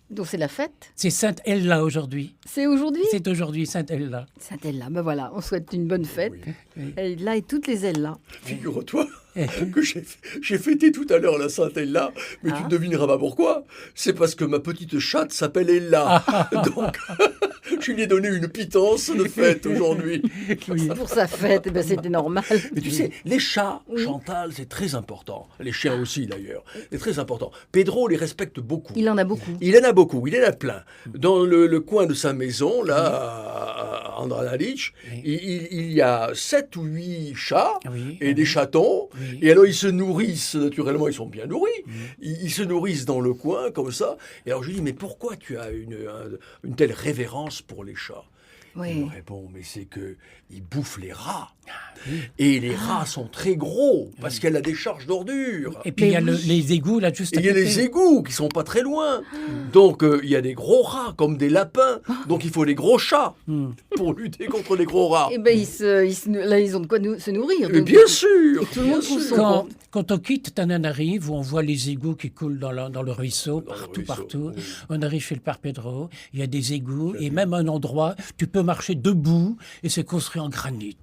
Donc c'est la fête? C'est Sainte Ella aujourd'hui. C'est aujourd'hui? C'est aujourd'hui, Sainte Ella. Sainte Ella, ben voilà, on souhaite une bonne fête. Oui. Ella et toutes les Ella. Figure-toi que j'ai fêté tout à l'heure la Sainte Ella, mais tu ne devineras pas pourquoi. C'est parce que ma petite chatte s'appelle Ella. Donc, je lui ai donné une pitance de fête aujourd'hui. Pour sa fête, c'était normal. Mais tu sais, les chats, Chantal, c'est très important. Les chiens aussi, d'ailleurs. C'est très important. Pedro les respecte beaucoup. Il en a beaucoup. Il en a beaucoup, il en a plein. Dans le coin de sa maison, là, à Andranalic, il y a 7 ou 8 chats et des chatons. Et alors, ils se nourrissent, naturellement, ils sont bien nourris. Ils se nourrissent dans le coin, comme ça. Et alors, je lui dis, mais pourquoi tu as une telle révérence pour les chats? Oui. Bon, mais c'est que il bouffe les rats. Et les rats sont très gros parce qu'il y a la décharge d'ordures. Et puis il y a les égouts là juste Et à il y a côté. les égouts qui sont pas très loin. Donc il y a des gros rats comme des lapins. Donc il faut des gros chats pour lutter contre les gros rats. Eh ben, là, ils ont de quoi se nourrir. Mais donc. bien sûr. Et tout le monde trouve son Quand, compte. quand on quitte Tananarive, où on voit les égouts qui coulent dans le ruisseau, partout, oui. on arrive chez le Père Pedro, il y a des égouts, et même un endroit, tu peux marcher debout, et c'est construit en granit.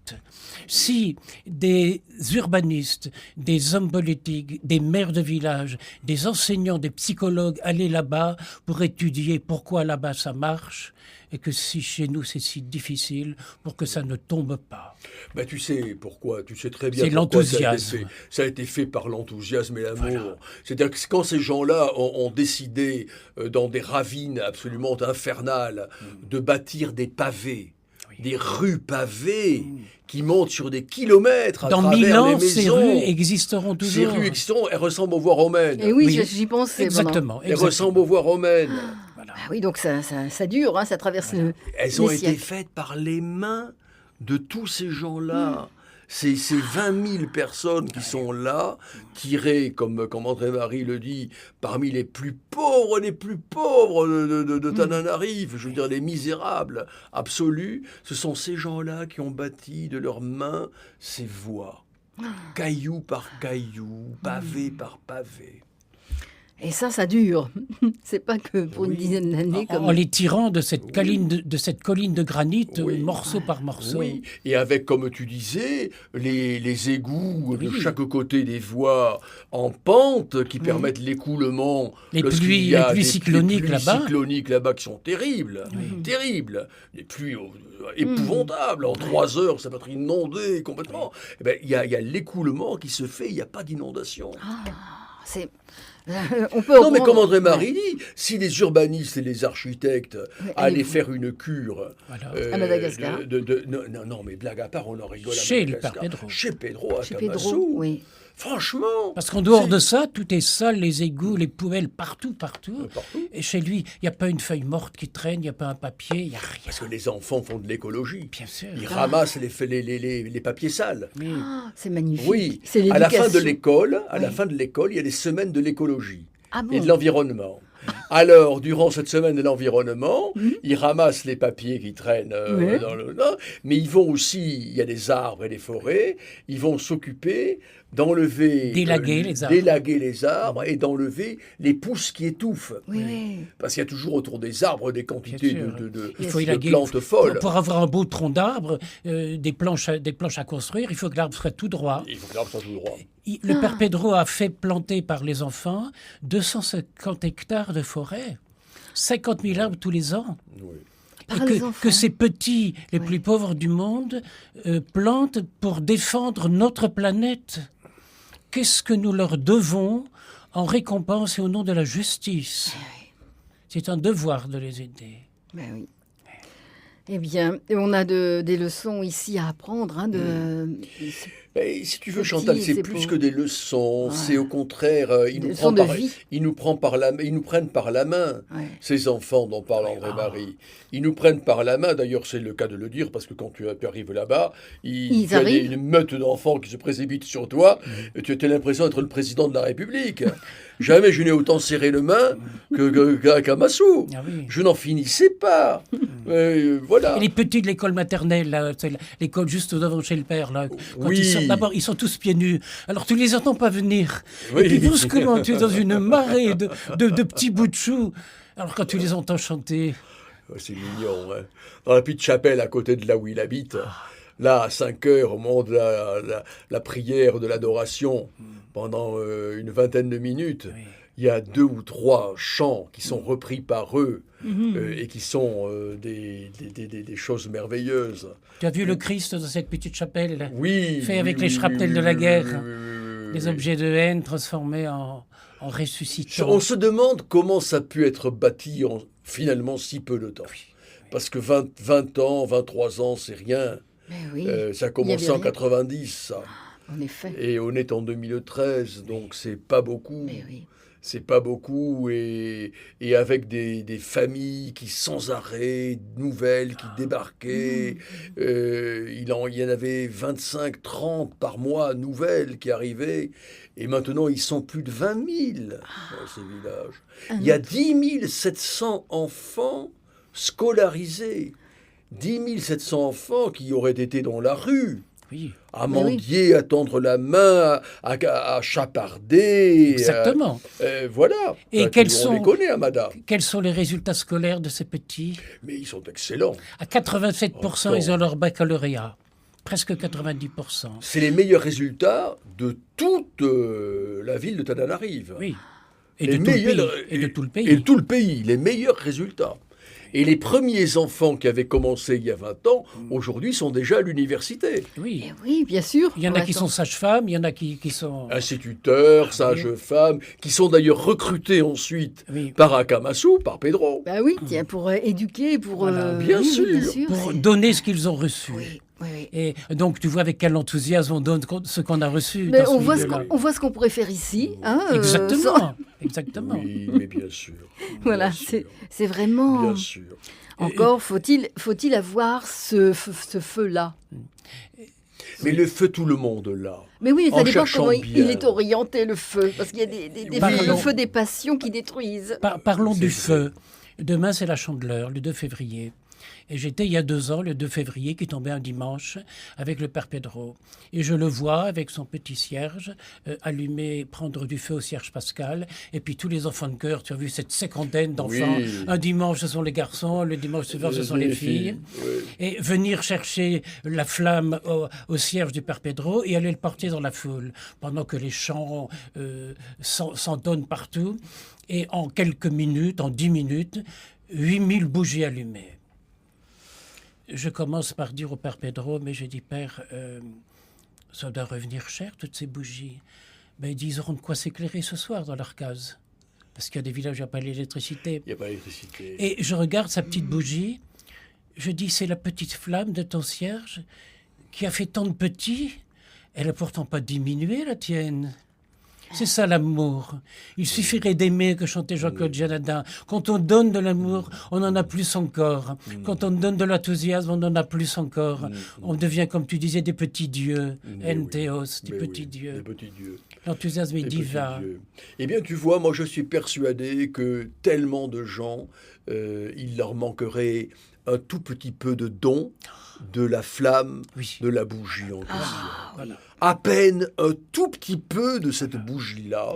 Si des urbanistes, des hommes politiques, des maires de village, des enseignants, des psychologues allaient là-bas pour étudier pourquoi là-bas ça marche, et que si chez nous c'est si difficile, pour que ça ne tombe pas. Ben, tu sais pourquoi, tu sais très bien C'est pourquoi ça a été l'enthousiasme. fait. Ça a été fait par l'enthousiasme et l'amour. C'est-à-dire que quand ces gens-là ont décidé, dans des ravines absolument infernales, de bâtir des pavés, des rues pavées qui montent sur des kilomètres à Dans travers 1000 ans, les ces maisons. rues existeront Ces toujours. rues existeront, elles ressemblent aux voies romaines. Et oui, Oui. j'y pensais. Exactement. Elles ressemblent aux voies romaines. Voilà. Ah oui, donc ça dure, hein, ça traverse Elles ont les été siècles. faites par les mains de tous ces gens-là. Ces 20 000 personnes qui sont là, tirées, comme André-Marie le dit, parmi les plus pauvres de Tananarive, je veux dire les misérables absolus, ce sont ces gens-là qui ont bâti de leurs mains ces voies, caillou par caillou, pavé par pavé. Et ça dure. C'est pas que pour une dizaine d'années. En les tirant de cette colline de granit, Oui. morceau par morceau. Oui, et avec, comme tu disais, les égouts de Oui. chaque côté des voies en pente qui permettent l'écoulement. Les lorsqu'il pluies- y a les pluies des cycloniques pluies là-bas. cycloniques là-bas qui sont terribles, terribles. Des pluies épouvantables. En 3 heures, ça va être inondé complètement. Eh ben, il y a l'écoulement qui se fait, il n'y a pas d'inondation. C'est... On peut Non, mais reprendre- comme André-Marie dit, si les urbanistes et les architectes allaient allez-y. faire une cure Voilà. À Madagascar. non, mais blague à part, on en rigole à Chez le Madagascar. Père Pedro. Chez Pedro, à Chez Camassou. Pedro, oui. Franchement. Parce qu'en dehors c'est- de ça, tout est sale, les égouts, les poubelles, partout. partout. Et chez lui, il n'y a pas une feuille morte qui traîne, il n'y a pas un papier, il n'y a rien. Parce que les enfants font de l'écologie. Bien sûr. Ils ramassent les papiers sales. Oui. Ah, c'est magnifique. Oui, C'est à la fin de l'éducation. l'école, Oui. il y a des semaines de l'écologie Ah bon. et de l'environnement. Alors, durant cette semaine de l'environnement, ils ramassent les papiers qui traînent Oui. mais ils vont aussi, il y a des arbres et des forêts, ils vont s'occuper d'enlever... D'élaguer les arbres. d'élaguer les arbres et d'enlever les pousses qui étouffent. Oui, oui. Parce qu'il y a toujours autour des arbres des quantités Bien sûr. de Il faut de élaguer. plantes folles. Pour avoir un beau tronc d'arbre, des planches à construire, il faut que l'arbre soit tout droit. Il faut que l'arbre soit tout droit. Le Père Pedro a fait planter par les enfants 250 hectares de forêt. 50 000 arbres tous les ans. Oui. Par Et les enfants. que ces petits, les Ouais. plus pauvres du monde, plantent pour défendre notre planète. Qu'est-ce que nous leur devons en récompense et au nom de la justice? C'est un devoir de les aider. Ben oui. Eh bien, on a des leçons ici à apprendre. Hein, Mais si tu veux, Petit, Chantal, c'est c'est plus beau. que des leçons. Ouais. C'est au contraire, ils Des nous, leçons prennent de vie. ils nous prennent par la main. Ouais. Ces enfants dont parle André-Marie, ils nous prennent par la main. D'ailleurs, c'est le cas de le dire, parce que quand tu arrives là-bas, Ils tu as arrivent. une meute d'enfants qui se précipitent sur toi, et tu as l'impression d'être le président de la République. Jamais je n'ai autant serré le main qu'à Massou. Ah oui. Je n'en finissais pas. Voilà. Et les petits de l'école maternelle, là, c'est l'école juste devant chez le père, là, quand Oui. ils sortent, d'abord, ils sont tous pieds nus. Alors tu les entends pas venir. Oui. Et puis brusquement, tu es dans une marée de petits bouts de choux. Alors quand tu les entends chanter, Oh, c'est mignon, hein. Dans la petite chapelle à côté de là où il habite, là, à 5 heures, au moment de la prière de l'adoration, pendant une vingtaine de minutes, il y a 2 ou 3 chants qui sont repris par eux et qui sont des choses merveilleuses. tu as vu le Christ dans cette petite chapelle, Oui. fait avec oui, les oui, shrapnels oui, de la oui, guerre, oui, oui, oui, les oui. objets de haine transformés en ressuscitants. On se demande comment ça a pu être bâti en finalement si peu de temps. Parce que 20 ans, 23 ans, c'est rien. Mais oui, Ça a Il y commencé avait en rien. 90, ça. en effet. Et on est en 2013, donc c'est pas beaucoup. Mais oui. C'est pas beaucoup, et avec des familles qui sans arrêt, nouvelles qui débarquaient. Il y en avait 25, 30 par mois, nouvelles qui arrivaient. Et maintenant, ils sont plus de 20 000 dans ces villages. Il y a 10 700 enfants scolarisés. 10 700 enfants qui auraient été dans la rue. Oui. À mendier, à tendre la main, à chaparder. Exactement. Voilà. Et on les connaît, Amada. Quels sont les résultats scolaires de ces petits? Mais ils sont excellents. À 87%, ils ont leur baccalauréat. Presque 90%. C'est les meilleurs résultats de toute la ville de Tananarive. Oui. Et de tout le pays. Et de tout le pays. Les meilleurs résultats. Et les premiers enfants qui avaient commencé il y a 20 ans, aujourd'hui sont déjà à l'université. Oui. Et oui, bien sûr. Il y en a qui sont sages-femmes, il y en a qui sont... Instituteurs, sages-femmes, qui sont d'ailleurs recrutés ensuite par Akamasou, par Pedro. Ben oui, tiens, pour éduquer, pour... Bien sûr. Pour donner ce qu'ils ont reçu. Oui. Et donc, tu vois avec quel enthousiasme on donne ce qu'on a reçu. Mais on voit ce qu'on pourrait faire ici. Hein, Exactement. Exactement. Oui, mais bien sûr. Voilà, c'est vraiment... Bien sûr. Encore faut-il avoir ce feu-là. Mais le feu, tout le monde l'a. Mais oui, ça dépend comment bien. il est orienté, le feu. Parce qu'il y a le feu des passions qui détruisent. Parlons du feu. Demain, c'est la Chandeleur, le 2 février. Et j'étais il y a 2 ans, le 2 février, qui tombait un dimanche, avec le Père Pedro. Et je le vois avec son petit cierge, allumer, prendre du feu au cierge pascal. Et puis tous les enfants de chœur, tu as vu cette cinquantaine d'enfants. Oui. Un dimanche, ce sont les garçons, le dimanche suivant, ce sont les filles. Oui. Et venir chercher la flamme au cierge du Père Pedro et aller le porter dans la foule, pendant que les chants s'entonnent partout. Et en quelques minutes, en 10 minutes, 8000 bougies allumées. Je commence par dire au Père Pedro, mais je dis, Père, ça doit revenir cher, toutes ces bougies. Ben, ils auront de quoi s'éclairer ce soir dans leur case. Parce qu'il y a des villages où il n'y a pas l'électricité. Il n'y a pas l'électricité. Et je regarde sa petite bougie, je dis, c'est la petite flamme de ton cierge qui a fait tant de petits. Elle n'a pourtant pas diminué, la tienne. C'est ça l'amour. Il suffirait d'aimer, que chantait Jean-Claude Janadin. Quand on donne de l'amour, on en a plus encore. Quand on donne de l'enthousiasme, on en a plus encore. On devient, comme tu disais, des petits dieux. Entheos, des petits dieux. Des petits dieux. L'enthousiasme est divin. Eh bien, tu vois, moi je suis persuadé que tellement de gens, il leur manquerait un tout petit peu de don, de la flamme, de la bougie en voilà. À peine un tout petit peu de cette bougie-là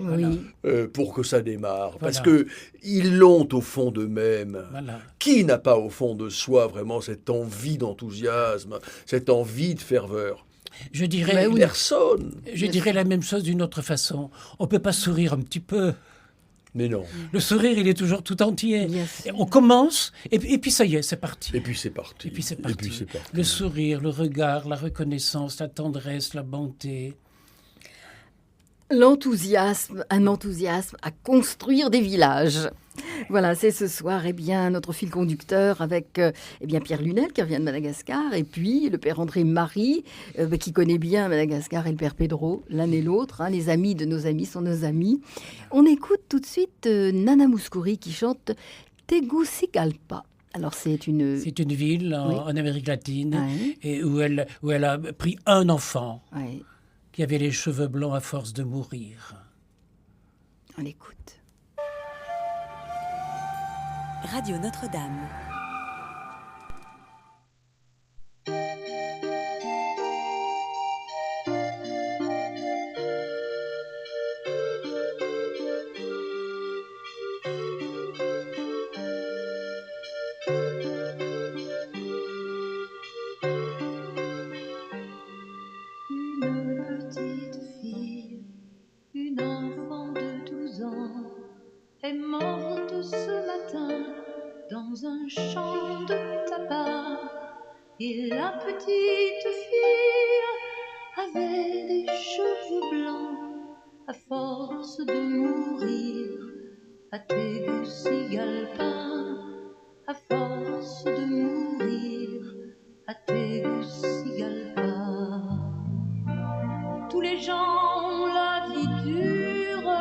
pour que ça démarre. Parce qu'ils l'ont au fond d'eux-mêmes. Voilà. Qui n'a pas au fond de soi vraiment cette envie d'enthousiasme, cette envie de ferveur? Je dirais, personne. Je dirais la même chose d'une autre façon. On ne peut pas sourire un petit peu. Mais non. Le sourire, il est toujours tout entier. Yes. On commence, et puis ça y est, c'est parti. Et puis c'est parti. Le sourire, le regard, la reconnaissance, la tendresse, la bonté. L'enthousiasme, un enthousiasme à construire des villages. Voilà, c'est ce soir notre fil conducteur avec Pierre Lunel qui revient de Madagascar et puis le Père André Marie qui connaît bien Madagascar et le Père Pedro, l'un et l'autre. Les amis de nos amis sont nos amis. On écoute tout de suite Nana Mouskouri qui chante Tegucigalpa. Alors c'est une ville en Amérique latine et où elle a pris un enfant qui avait les cheveux blancs à force de mourir. On écoute. Radio Notre-Dame. Dans un champ de tabac, et la petite fille avait des cheveux blancs à force de mourir à Tegucigalpa, à force de mourir à Tegucigalpa. Tous les gens ont la vie dure,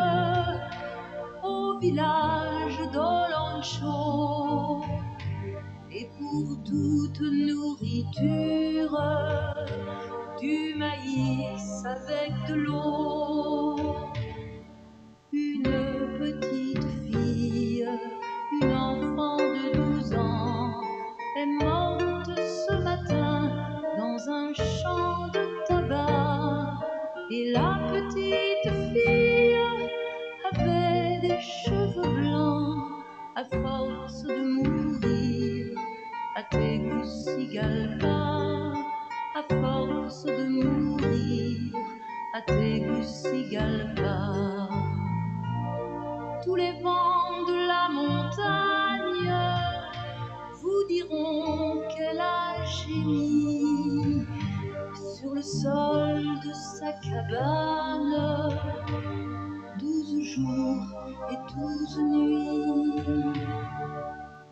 pour toute nourriture, du maïs avec de l'eau. Une petite fille, une enfant de 12 ans, est morte ce matin dans un champ de tabac. Et la petite fille avait des cheveux blancs à force de mourir à Tegucigalpa, à force de mourir à Tegucigalpa. Tous les vents de la montagne vous diront qu'elle a gémi sur le sol de sa cabane, 12 jours et 12 nuits.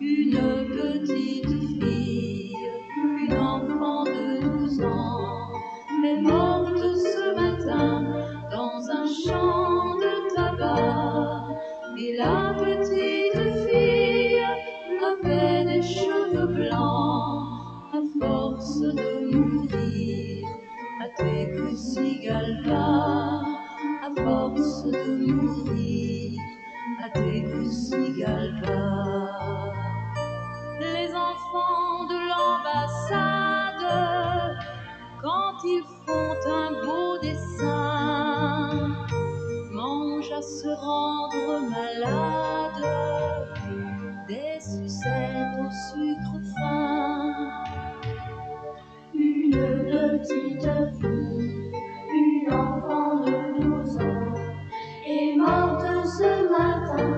Une petite fille, une enfant de 12 ans, est morte ce matin dans un champ de tabac. Et la petite fille avait des cheveux blancs à force de mourir à Tegucigalpa, à force de mourir à Tegucigalpa. Les enfants de l'ambassade, quand ils font un beau dessin, mangent à se rendre malade des sucettes au sucre fin. Une petite fille, une enfant de 12 ans, est morte ce matin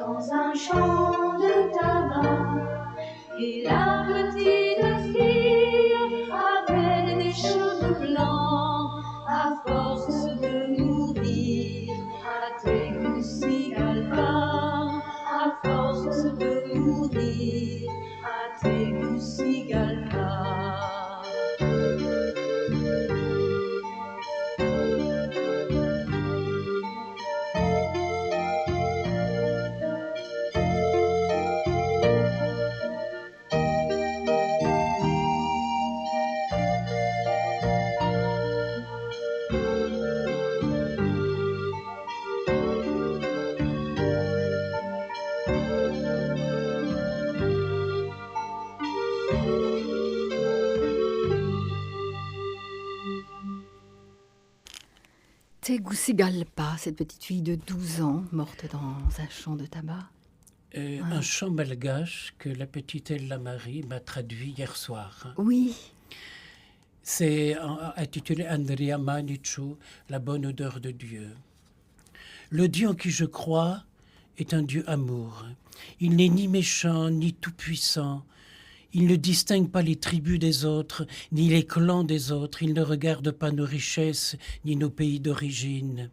dans un champ de tabac. Et la petite fille avait des cheveux blancs à force de mourir à Tegucigalpa, à force de mourir à Tegucigalpa. Tegucigalpa, cette petite fille de 12 ans, morte dans un champ de tabac. Un chant malgache que la petite Ella Marie m'a traduit hier soir. Oui. C'est intitulé Andrea Manichu, la bonne odeur de Dieu. Le Dieu en qui je crois est un Dieu amour. Il n'est ni méchant, ni tout-puissant. Il ne distingue pas les tribus des autres, ni les clans des autres. Il ne regarde pas nos richesses, ni nos pays d'origine.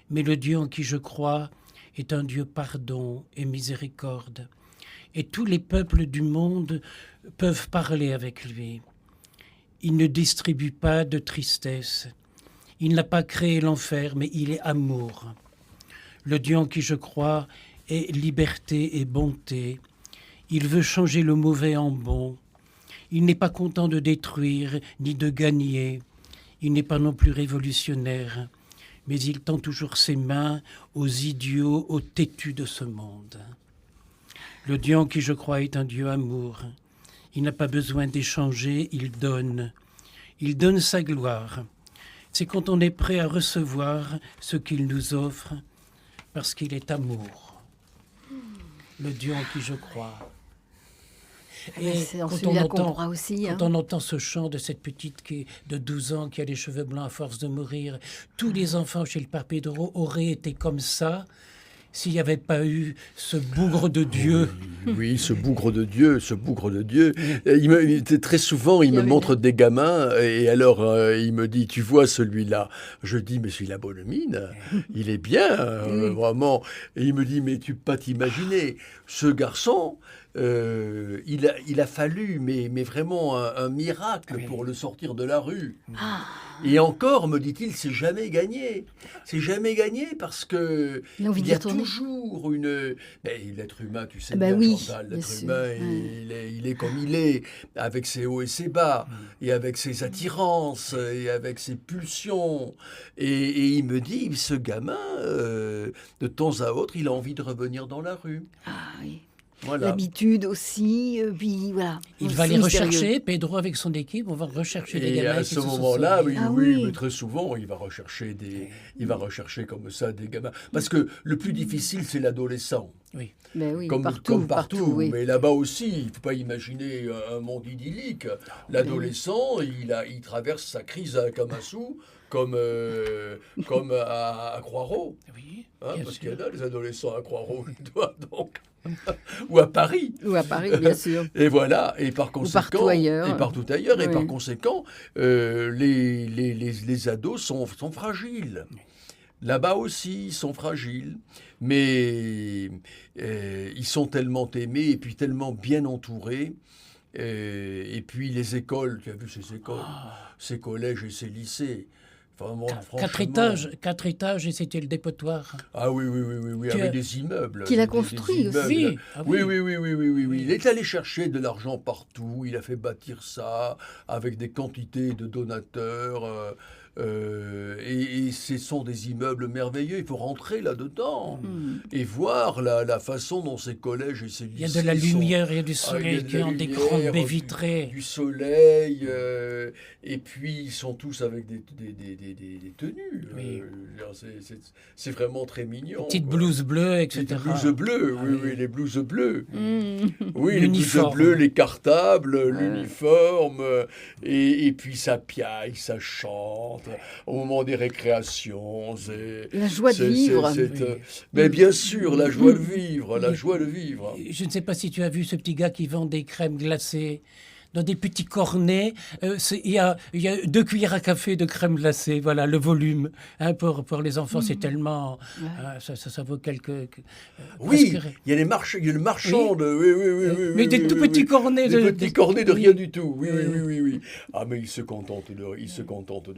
Mais le Dieu en qui je crois est un Dieu pardon et miséricorde. Et tous les peuples du monde peuvent parler avec lui. Il ne distribue pas de tristesse. Il n'a pas créé l'enfer, mais il est amour. Le Dieu en qui je crois est liberté et bonté. Il veut changer le mauvais en bon. Il n'est pas content de détruire ni de gagner. Il n'est pas non plus révolutionnaire. Mais il tend toujours ses mains aux idiots, aux têtus de ce monde. Le Dieu en qui je crois est un Dieu amour. Il n'a pas besoin d'échanger, il donne. Il donne sa gloire. C'est quand on est prêt à recevoir ce qu'il nous offre, parce qu'il est amour. Le Dieu en qui je crois. Et c'est dans celui-là qu'on pourra aussi. Quand on entend ce chant de cette petite qui est de 12 ans, qui a les cheveux blancs à force de mourir, tous les enfants chez le Père Pedro auraient été comme ça s'il n'y avait pas eu ce bougre de Dieu. Oui, ce bougre de Dieu. Très souvent, il me montre des gamins et alors il me dit, tu vois celui-là. Je dis, mais celui-là, bonne mine, il est bien, vraiment. Et il me dit, mais tu peux pas t'imaginer, ce garçon, il a fallu, mais vraiment un miracle pour le sortir de la rue. Et encore, me dit-il, c'est jamais gagné. C'est jamais gagné parce que il y a toujours une... l'être humain, tu sais bien, Chantal, l'être humain, il est comme il est, avec ses hauts et ses bas, et avec ses attirances, et avec ses pulsions. Et il me dit, ce gamin, de temps à autre, il a envie de revenir dans la rue. Ah oui. Voilà. L'habitude aussi, puis voilà. Il va les rechercher, Pedro avec son équipe, on va rechercher des gamins. Et à ce moment-là, oui, mais très souvent, il va rechercher comme ça des gamins. Parce que le plus difficile, c'est l'adolescent. Oui. Ben oui, comme partout. Oui. Mais là-bas aussi, il ne faut pas imaginer un monde idyllique. L'adolescent, il traverse sa crise à Kamasu comme à Croix-Rouge. Oui, parce qu'il y en a des adolescents à Croix-Rouge, donc. Ou à Paris. Ou à Paris, bien sûr. Et voilà, et par conséquent, partout ailleurs. Et partout ailleurs, Oui. et par conséquent, les ados sont fragiles. Là-bas aussi, ils sont fragiles, mais ils sont tellement aimés et puis tellement bien entourés. Et puis les écoles, tu as vu ces écoles, ces collèges et ces lycées. Vraiment, 4 étages et c'était le dépotoir. Ah oui, avec des immeubles. Qu'il a construit aussi. Oui. Il est allé chercher de l'argent partout, il a fait bâtir ça avec des quantités de donateurs. Et ce sont des immeubles merveilleux. Il faut rentrer là-dedans et voir la façon dont ces collèges et ces lycées. Il y a de la lumière, il y a du soleil qui est en des grandes baies vitrées. Du soleil, et puis ils sont tous avec des tenues. Oui. C'est vraiment très mignon. Petites blouses bleues, etc. Les blouses bleues, oui, les blouses bleues. Oui, les blouses L'uniforme. bleues, les cartables, l'uniforme, et puis ça piaille, ça chante. Au moment des récréations, la joie de vivre. Mais bien sûr, la joie de vivre, la joie de vivre. Je ne sais pas si tu as vu ce petit gars qui vend des crèmes glacées dans des petits cornets. Il y a 2 cuillères à café de crème glacée, voilà, le volume. Pour les enfants, c'est tellement... ça vaut quelques... Oui, il y a le marchand de... Oui. Mais des tout petits cornets. Des petits cornets de rien du tout. Oui. Ah, mais ils se contentent de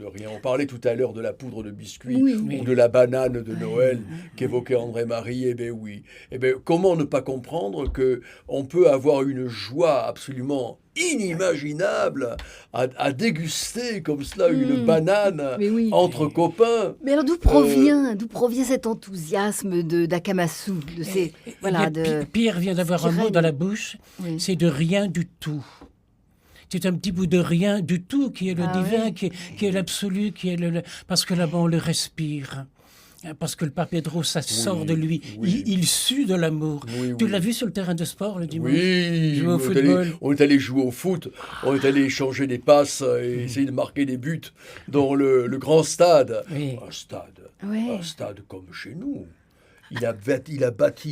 rien. On parlait tout à l'heure de la poudre de biscuit ou de la banane de Noël qu'évoquait André-Marie. Eh bien, oui. Eh bien, comment ne pas comprendre qu'on peut avoir une joie absolument inimaginable à déguster comme cela une banane entre copains. Mais alors d'où provient cet enthousiasme d'Akamatsu Pierre vient d'avoir un mot dans la bouche, c'est de rien du tout. C'est un petit bout de rien du tout qui est le divin, qui est l'absolu, parce que là-bas on le respire. Parce que le Père Pedro, ça sort de lui. Il sue de l'amour. Tu l'as vu sur le terrain de sport le dimanche? Oui, jouer au football. On est allé jouer au foot, on est allé échanger des passes et essayer de marquer des buts dans le grand stade. Oui. Un stade comme chez nous. Il a bâti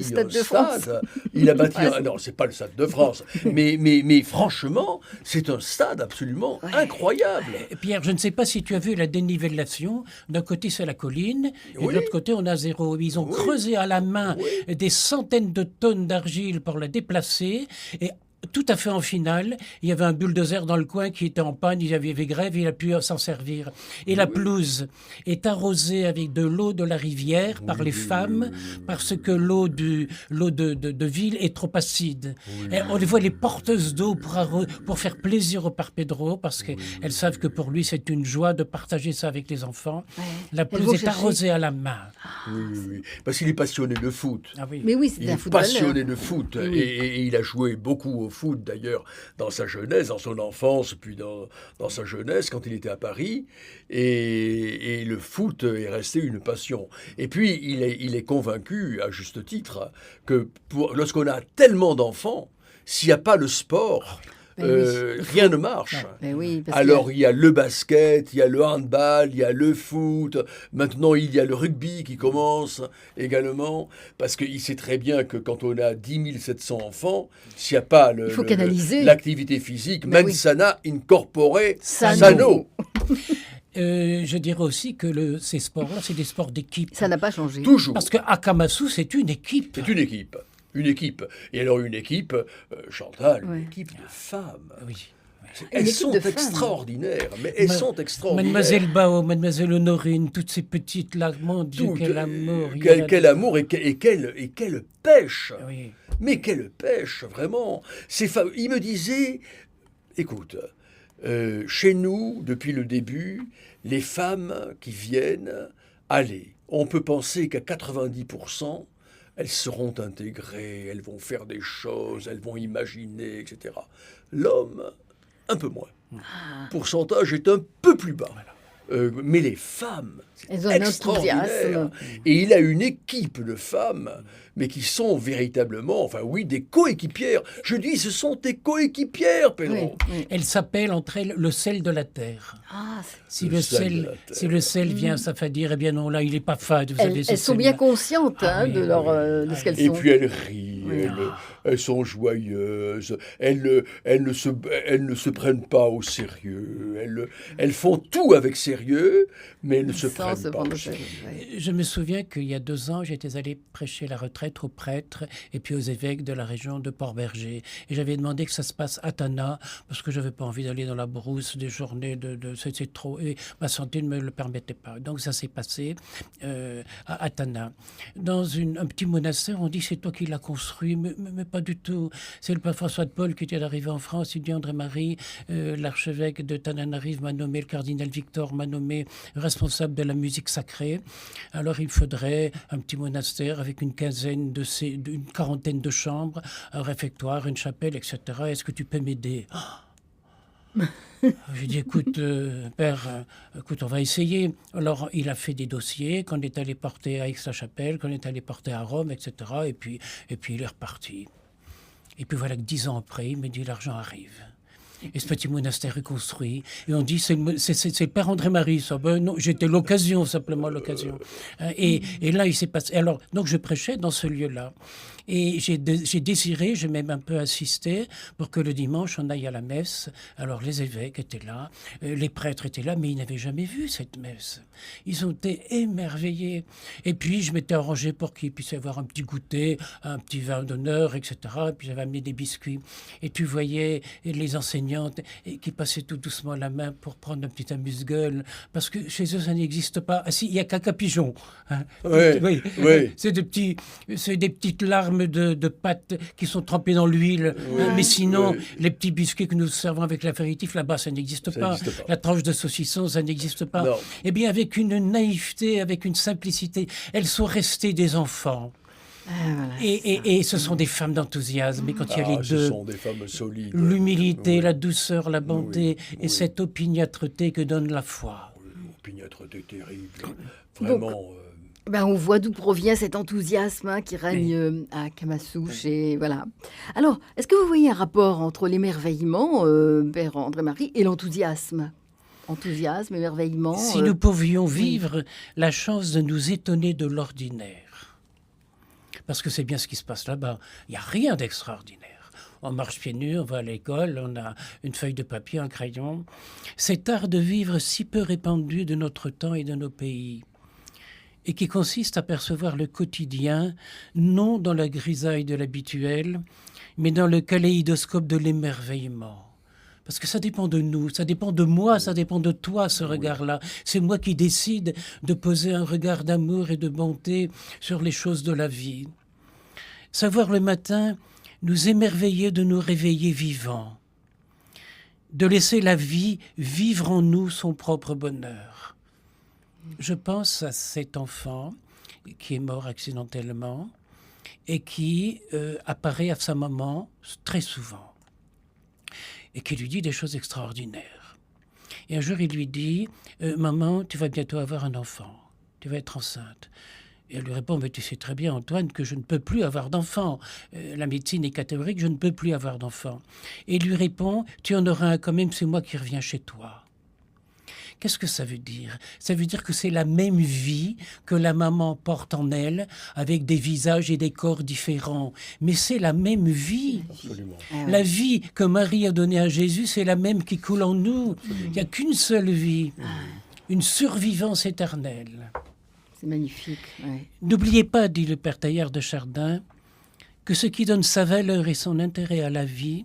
Stade un de France. stade. Il a bâti non, c'est pas le Stade de France, mais franchement, c'est un stade absolument incroyable. Pierre, je ne sais pas si tu as vu la dénivellation. D'un côté, c'est la colline, et de l'autre côté, on a zéro. Ils ont creusé à la main des centaines de tonnes d'argile pour la déplacer, et tout à fait en finale, il y avait un bulldozer dans le coin qui était en panne, il y avait grève, il a pu s'en servir. Et la pelouse est arrosée avec de l'eau de la rivière par les femmes, parce que l'eau de ville est trop acide. Et on les voit les porteuses d'eau pour faire plaisir au Père Pedro, parce qu'elles savent que pour lui, c'est une joie de partager ça avec les enfants. La pelouse est arrosée à la main. Oui. Parce qu'il est passionné de foot. Mais oui, c'est un footballeur. Il est passionné de foot, et il a joué beaucoup au foot d'ailleurs dans sa jeunesse, dans son enfance, puis dans sa jeunesse quand il était à Paris, et le foot est resté une passion. Et puis il est convaincu, à juste titre, que lorsqu'on a tellement d'enfants, s'il n'y a pas le sport, rien ne marche. Alors il y a le basket, il y a le handball, il y a le foot, maintenant il y a le rugby qui commence également, parce qu'il sait très bien que quand on a 10 700 enfants, s'il n'y a pas l'activité physique, mens sana in corpore sano. Je dirais aussi que ces sports-là, c'est des sports d'équipe. Ça n'a pas changé. Toujours. Parce que Akamatsu, c'est une équipe. C'est une équipe. Une équipe. Et alors une équipe, Chantal, une Ouais. équipe de femmes. Oui. Elles équipe sont de femmes. extraordinaires, mais elles sont extraordinaires. Mademoiselle Bao, Mademoiselle Honorine, toutes ces petites là, mon Dieu, Tout, quel amour. il y en a quel dedans. amour et quelle pêche. Oui. Mais quelle pêche, vraiment. Il me disait, écoute, chez nous, depuis le début, les femmes qui viennent, allez, on peut penser qu'à 90%, elles seront intégrées, elles vont faire des choses, elles vont imaginer, etc. L'homme, un peu moins. Le pourcentage est un peu plus bas. Mais les femmes, Elles ont c'est un extraordinaire. enthousiasme. Et il a une équipe de femmes, mais qui sont véritablement, enfin oui, des coéquipières. Je dis, ce sont des coéquipières, Pedro. Oui, oui. Elles s'appellent entre elles le sel de la terre. Ah, Si Le le sel de sel, la terre. si le sel vient s'affadir, eh bien non, là, il n'est pas fade. Vous savez, elles ce sont bien sel-là. conscientes Ah oui, de, de ce qu'elles Et sont. puis elles rient, Oui. elles sont joyeuses, elles ne se prennent pas au sérieux, elles font tout avec sérieux, mais elles ne se Sans prennent se pas prendre au au sérieux. sérieux, ouais. Je me souviens qu'il y a 2 ans, j'étais allé prêcher la retraite aux prêtres et puis aux évêques de la région de Port-Berger. Et j'avais demandé que ça se passe à Tana, parce que je n'avais pas envie d'aller dans la brousse des journées c'est trop. Et ma santé ne me le permettait pas. Donc ça s'est passé à Tana. Dans un petit monastère, on dit c'est toi qui l'as construit, mais pas du tout. C'est le pape François de Paul qui était arrivé en France. Il dit André-Marie, l'archevêque de Tananarive m'a nommé, le cardinal Victor m'a nommé responsable de la musique sacrée. Alors il faudrait un petit monastère avec une quarantaine de chambres, un réfectoire, une chapelle, etc. Est-ce que tu peux m'aider? J'ai dit, écoute, père, écoute, on va essayer. Alors, il a fait des dossiers qu'on est allé porter à Aix-la-Chapelle, qu'on est allé porter à Rome, etc. Et puis il est reparti. Et puis voilà que 10 ans après, il me dit, l'argent arrive. Et ce petit monastère est construit. Et on dit, c'est le père André-Marie, ça. Ben non, j'étais l'occasion, simplement l'occasion. Et là, il s'est passé... Alors, donc, je prêchais dans ce lieu-là. Et j'ai désiré, j'ai même un peu insisté pour que le dimanche, on aille à la messe. Alors, les évêques étaient là, les prêtres étaient là, mais ils n'avaient jamais vu cette messe. Ils ont été émerveillés. Et puis, je m'étais arrangé pour qu'ils puissent avoir un petit goûter, un petit vin d'honneur, etc. Et puis, j'avais amené des biscuits. Et tu voyais les enseignantes qui passaient tout doucement la main pour prendre un petit amuse-gueule. Parce que chez eux, ça n'existe pas. Ah si, il y a caca pigeon. Hein. Oui, oui. C'est des petites larmes de pâtes qui sont trempées dans l'huile. Oui, Mais sinon, oui. les petits biscuits que nous servons avec l'apéritif, là-bas, ça n'existe Ça pas. n'existe pas. La tranche de saucisson, ça n'existe pas. Non. Eh bien, avec une naïveté, avec une simplicité, elles sont restées des enfants. Ah, voilà. Et ce sont des femmes d'enthousiasme. Et quand il y a les Ce deux, sont des femmes solides. l'humilité, Oui. la douceur, la bonté Oui, et oui. cette opiniâtreté que donne la foi. Opiniâtreté terrible. Vraiment. Ben, on voit d'où provient cet enthousiasme qui règne à Kamasouche. Et voilà. Alors, est-ce que vous voyez un rapport entre l'émerveillement, père André-Marie, et l'enthousiasme? Enthousiasme, émerveillement. Si nous pouvions vivre la chance de nous étonner de l'ordinaire, parce que c'est bien ce qui se passe là-bas, il n'y a rien d'extraordinaire. On marche pieds nus, on va à l'école, on a une feuille de papier, un crayon. Cet art de vivre si peu répandu de notre temps et de nos pays, et qui consiste à percevoir le quotidien, non dans la grisaille de l'habituel, mais dans le kaléidoscope de l'émerveillement. Parce que ça dépend de nous, ça dépend de moi, ça dépend de toi, ce regard-là. C'est moi qui décide de poser un regard d'amour et de bonté sur les choses de la vie. Savoir le matin nous émerveiller de nous réveiller vivants, de laisser la vie vivre en nous son propre bonheur. Je pense à cet enfant qui est mort accidentellement et qui apparaît à sa maman très souvent et qui lui dit des choses extraordinaires. Et un jour, il lui dit « Maman, tu vas bientôt avoir un enfant, tu vas être enceinte ». Et elle lui répond « Mais tu sais très bien, Antoine, que je ne peux plus avoir d'enfant. La médecine est catégorique, je ne peux plus avoir d'enfant. » Et il lui répond « Tu en auras un quand même, c'est moi qui reviens chez toi. » Qu'est-ce que ça veut dire? Ça veut dire que c'est la même vie que la maman porte en elle, avec des visages et des corps différents. Mais c'est la même vie. Absolument. La vie que Marie a donnée à Jésus, c'est la même qui coule en nous. Il n'y a qu'une seule vie, une survivance éternelle. C'est magnifique. Ouais. N'oubliez pas, dit le père Taillard de Chardin, que ce qui donne sa valeur et son intérêt à la vie,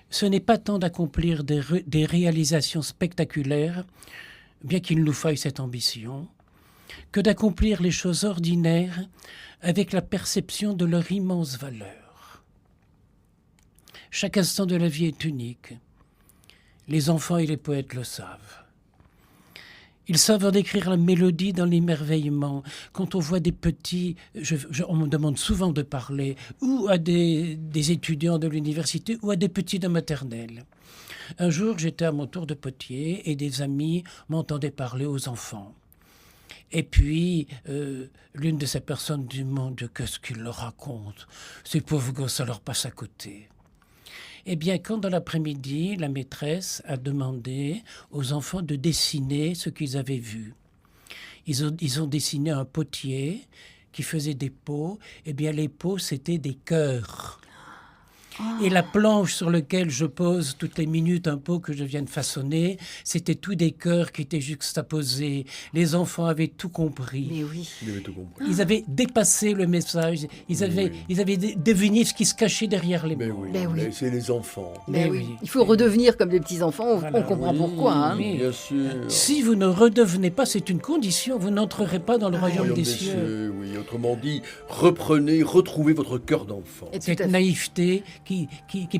ce n'est pas tant d'accomplir des réalisations spectaculaires, bien qu'il nous faille cette ambition, que d'accomplir les choses ordinaires avec la perception de leur immense valeur. Chaque instant de la vie est unique. Les enfants et les poètes le savent. Ils savent en décrire la mélodie dans l'émerveillement. Quand on voit des petits, on me demande souvent de parler, ou à des étudiants de l'université, ou à des petits de maternelle. Un jour, j'étais à mon tour de potier et des amis m'entendaient parler aux enfants. Et puis, l'une de ces personnes dit « Mon Dieu, qu'est-ce qu'ils leur racontent? Ces pauvres gosses, ça leur passe à côté. » Eh bien, quand dans l'après-midi, la maîtresse a demandé aux enfants de dessiner ce qu'ils avaient vu. Ils ont dessiné un potier qui faisait des pots. Eh bien, les pots, c'était des cœurs. Et la planche sur laquelle je pose toutes les minutes un pot que je viens de façonner, c'était tous des cœurs qui étaient juxtaposés. Les enfants avaient tout compris. Mais oui. Ils avaient tout compris. Ils avaient dépassé le message. Ils avaient deviné ce qui se cachait derrière les mots. Ben oui. C'est les enfants. Mais oui. Il faut redevenir comme les petits-enfants. Voilà. On comprend pourquoi. Hein. Oui. Bien sûr. Si vous ne redevenez pas, c'est une condition, vous n'entrerez pas dans le royaume des cieux. Oui, autrement dit, retrouvez votre cœur d'enfant. Et tout Cette à fait. naïveté qui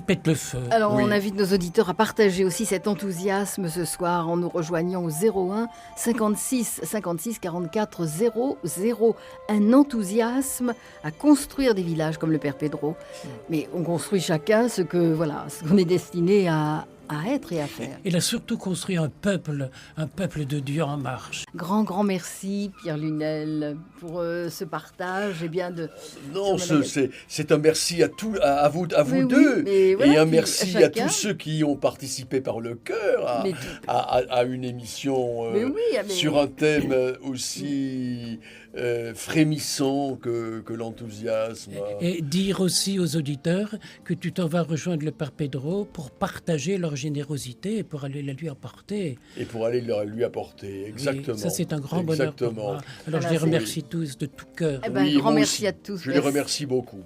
pète le feu. Alors, Oui. on invite nos auditeurs à partager aussi cet enthousiasme ce soir en nous rejoignant au 01 56 56 44 00. Un enthousiasme à construire des villages comme le Père Pedro. Mais on construit chacun ce qu'on est destiné à être et à faire. Il a surtout construit un peuple de Dieu en marche. Grand merci Pierre Lunel pour ce partage. Non, c'est un merci à vous Oui, deux. mais voilà, et un puis merci à chacun. tous ceux qui ont participé par le cœur à une émission sur un thème aussi frémissant que l'enthousiasme. Et dire aussi aux auditeurs que tu t'en vas rejoindre le Père Pedro pour partager leur générosité et pour aller la lui apporter. Et pour aller lui apporter, exactement. Oui, ça, c'est un grand bonheur pour moi. Alors, Voilà, je les remercie tous de tout cœur. Eh ben, Oui, grand moi merci aussi. à tous. Je les remercie beaucoup.